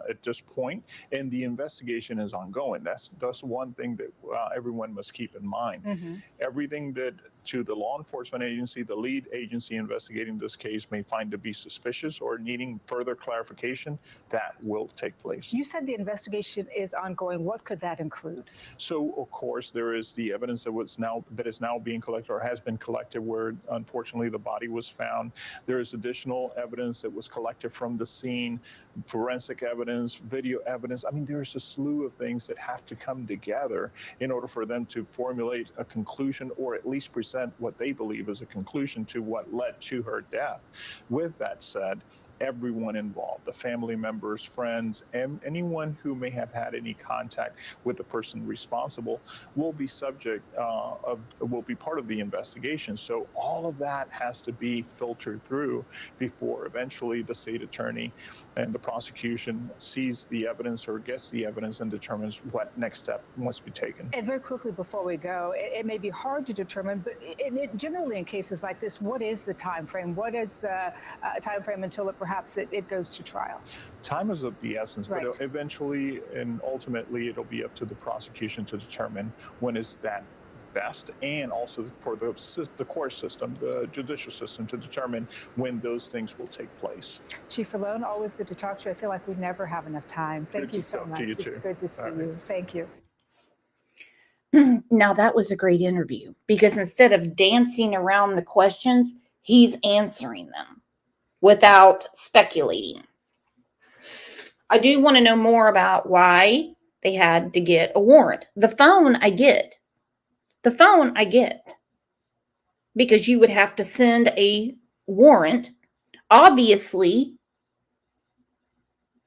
Speaker 12: at this point. And the investigation is ongoing. That's one thing that everyone must keep in mind. Everything that to the law enforcement agency, the lead agency investigating this case may find to be suspicious or needing further clarification, that will take place.
Speaker 11: You said the investigation is ongoing. What could that include?
Speaker 12: So, of course, there is the evidence that is now being collected or has been collected where, unfortunately, the body was found. There is additional evidence that was collected from the scene, forensic evidence, video evidence. I mean, there's a slew of things that have to come together in order for them to formulate a conclusion or at least present what they believe is a conclusion to what led to her death. With that said, everyone involved, the family members, friends, and anyone who may have had any contact with the person responsible will be will be part of the investigation. So all of that has to be filtered through before eventually the state attorney and the prosecution sees the evidence or gets the evidence and determines what next step must be taken.
Speaker 11: And very quickly before we go, it may be hard to determine, but generally in cases like this, what is the time frame? What is the time frame until perhaps it goes to trial?
Speaker 12: Time is of the essence,
Speaker 11: right.
Speaker 12: But eventually and ultimately it'll be up to the prosecution to determine when is that best, and also for the court system, the judicial system, to determine when those things will take place.
Speaker 11: Chief Falone, always good to talk to you. I feel like we never have enough time. Thank you so much. It's good to see you. Thank you.
Speaker 1: Now, that was a great interview because instead of dancing around the questions, he's answering them without speculating. I do want to know more about why they had to get a warrant. The phone, I get. Because you would have to send a warrant. Obviously,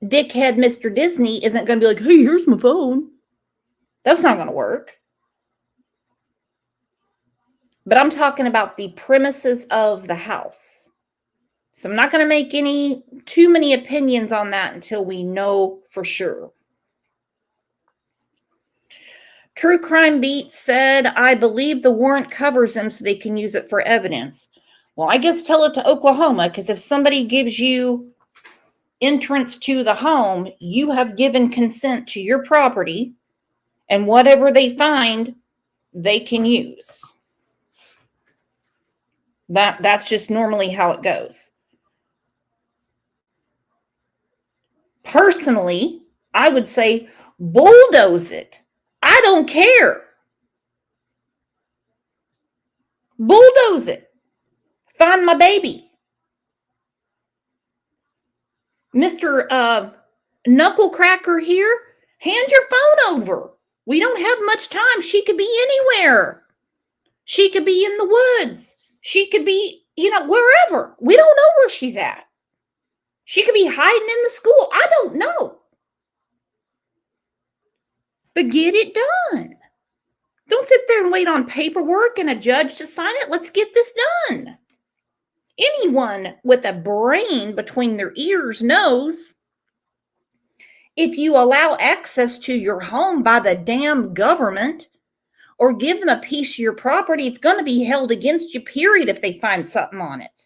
Speaker 1: dickhead Mr. Disney isn't going to be like, hey, here's my phone. That's not going to work. But I'm talking about the premises of the house. So I'm not going to make too many opinions on that until we know for sure. True Crime Beat said, I believe the warrant covers them so they can use it for evidence. Well, I guess tell it to Oklahoma, because if somebody gives you entrance to the home, you have given consent to your property, and whatever they find, they can use. That's just normally how it goes. Personally, I would say bulldoze it. I don't care. Bulldoze it. Find my baby. Mr. Knuckle Cracker here, hand your phone over. We don't have much time. She could be anywhere. She could be in the woods. She could be, wherever. We don't know where she's at. She could be hiding in the school. I don't know. But get it done. Don't sit there and wait on paperwork and a judge to sign it. Let's get this done. Anyone with a brain between their ears knows if you allow access to your home by the damn government or give them a piece of your property, it's going to be held against you, period, if they find something on it.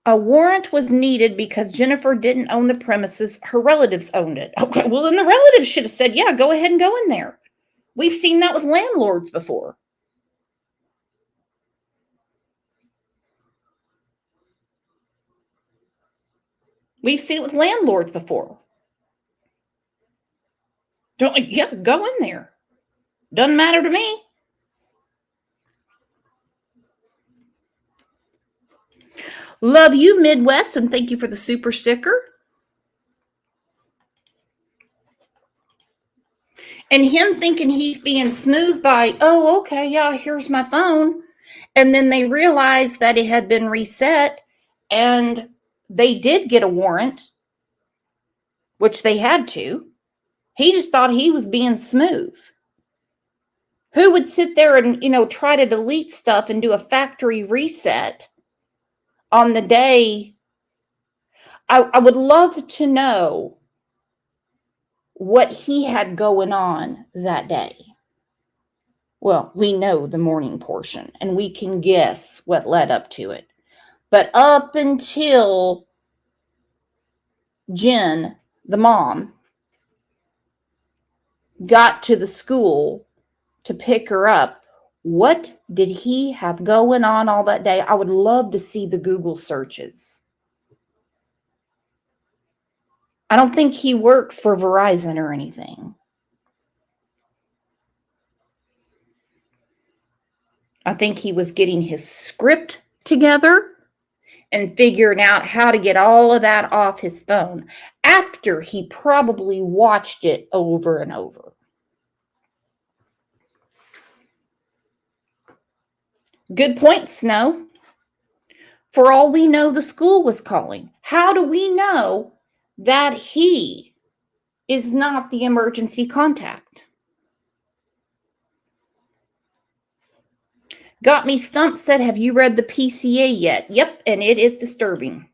Speaker 1: A warrant was needed because Jennifer didn't own the premises. Her relatives owned it. Okay, well, then the relatives should have said, yeah, go ahead and go in there. We've seen that with landlords before. We've seen it with landlords before. Don't like, yeah, go in there. Doesn't matter to me. Love you, Midwest, and thank you for the super sticker. And him thinking he's being smooth by, oh, okay, yeah, here's my phone. And then they realized that it had been reset and they did get a warrant, which they had to. He just thought he was being smooth. Who would sit there and, try to delete stuff and do a factory reset on the day? I would love to know what he had going on that day. Well, we know the morning portion, and we can guess what led up to it. But up until Jen, the mom, got to the school to pick her up, what did he have going on all that day? I would love to see the Google searches. I don't think he works for Verizon or anything. I think he was getting his script together and figuring out how to get all of that off his phone after he probably watched it over and over. Good point, Snow. For all we know, the school was calling. How do we know that he is not the emergency contact? Got Me Stumped said, have you read the PCA yet? Yep, and it is disturbing.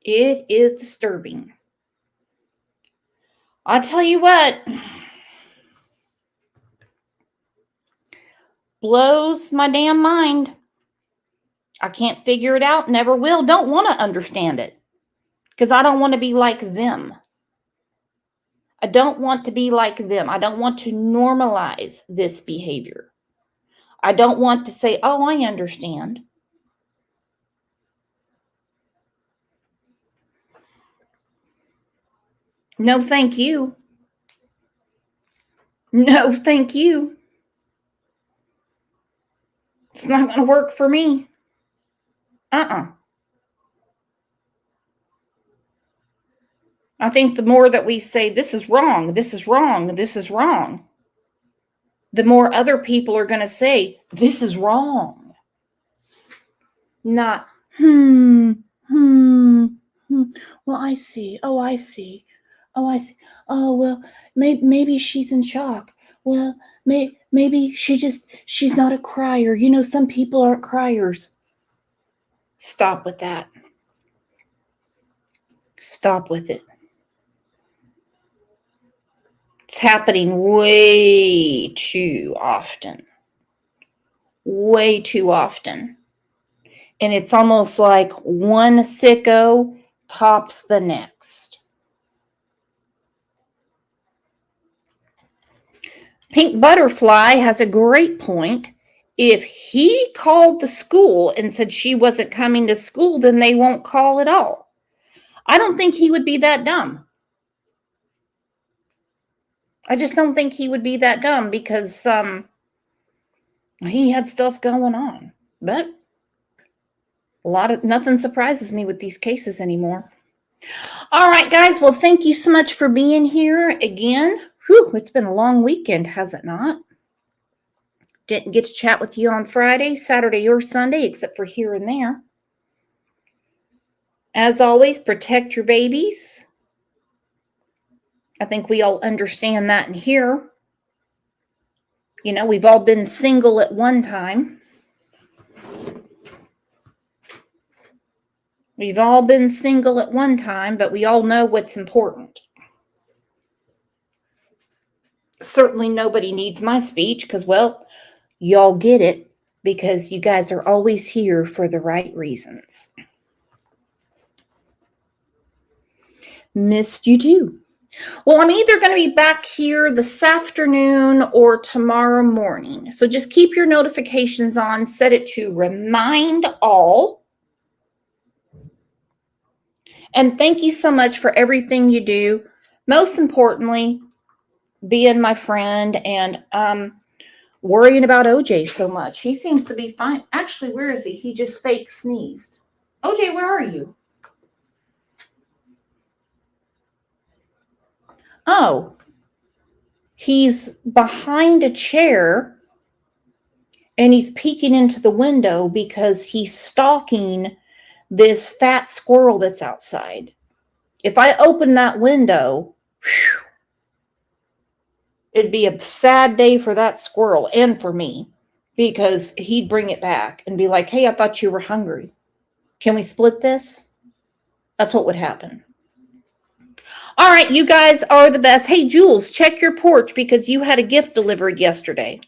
Speaker 1: It is disturbing. I'll tell you what. Blows my damn mind. I can't figure it out, never will, don't want to understand it. Because I don't want to be like them. I don't want to be like them. I don't want to normalize this behavior. I don't want to say, oh, I understand. No, thank you. No, thank you. It's not going to work for me. I think the more that we say, this is wrong, this is wrong, this is wrong, the more other people are going to say, this is wrong. Not, well, I see. Oh, I see. Oh, I see. Oh, well, maybe she's in shock. Well, maybe she's not a crier. Some people aren't criers. Stop with that. Stop with it. It's happening way too often. Way too often. And it's almost like one sicko tops the next. Pink Butterfly has a great point. If he called the school and said she wasn't coming to school, then they won't call at all. I don't think he would be that dumb. I just don't think he would be that dumb because he had stuff going on. But nothing surprises me with these cases anymore. All right, guys. Well, thank you so much for being here again. Whew, it's been a long weekend, has it not? Didn't get to chat with you on Friday, Saturday, or Sunday, except for here and there. As always, protect your babies. I think we all understand that in here. We've all been single at one time. We've all been single at one time, but we all know what's important. Certainly nobody needs my speech because, well, y'all get it because you guys are always here for the right reasons. Missed you too. Well, I'm either going to be back here this afternoon or tomorrow morning. So just keep your notifications on. Set it to remind all. And thank you so much for everything you do. Most importantly, being my friend and worrying about OJ so much. He seems to be fine. Actually, where is he? He just fake sneezed. OJ, where are you? Oh, he's behind a chair and he's peeking into the window because he's stalking this fat squirrel that's outside. If I open that window, whew, it'd be a sad day for that squirrel and for me, because he'd bring it back and be like, hey, I thought you were hungry. Can we split this? That's what would happen. All right, you guys are the best. Hey, Jules, check your porch because you had a gift delivered yesterday.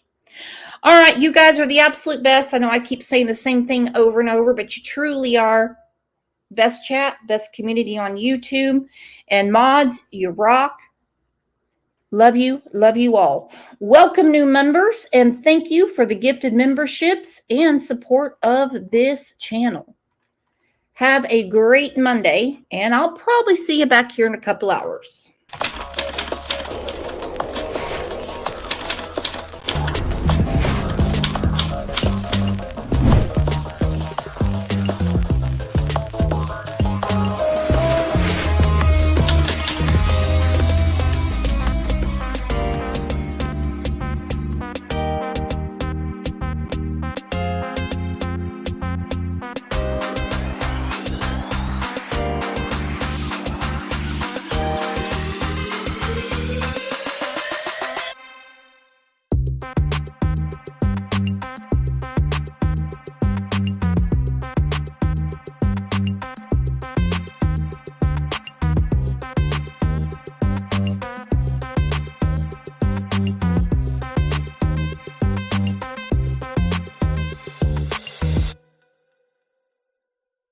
Speaker 1: All right, you guys are the absolute best. I know I keep saying the same thing over and over, but you truly are. Best chat, best community on YouTube. And mods, you rock. Love you all. Welcome new members, and thank you for the gifted memberships and support of this channel. Have a great Monday, and I'll probably see you back here in a couple hours.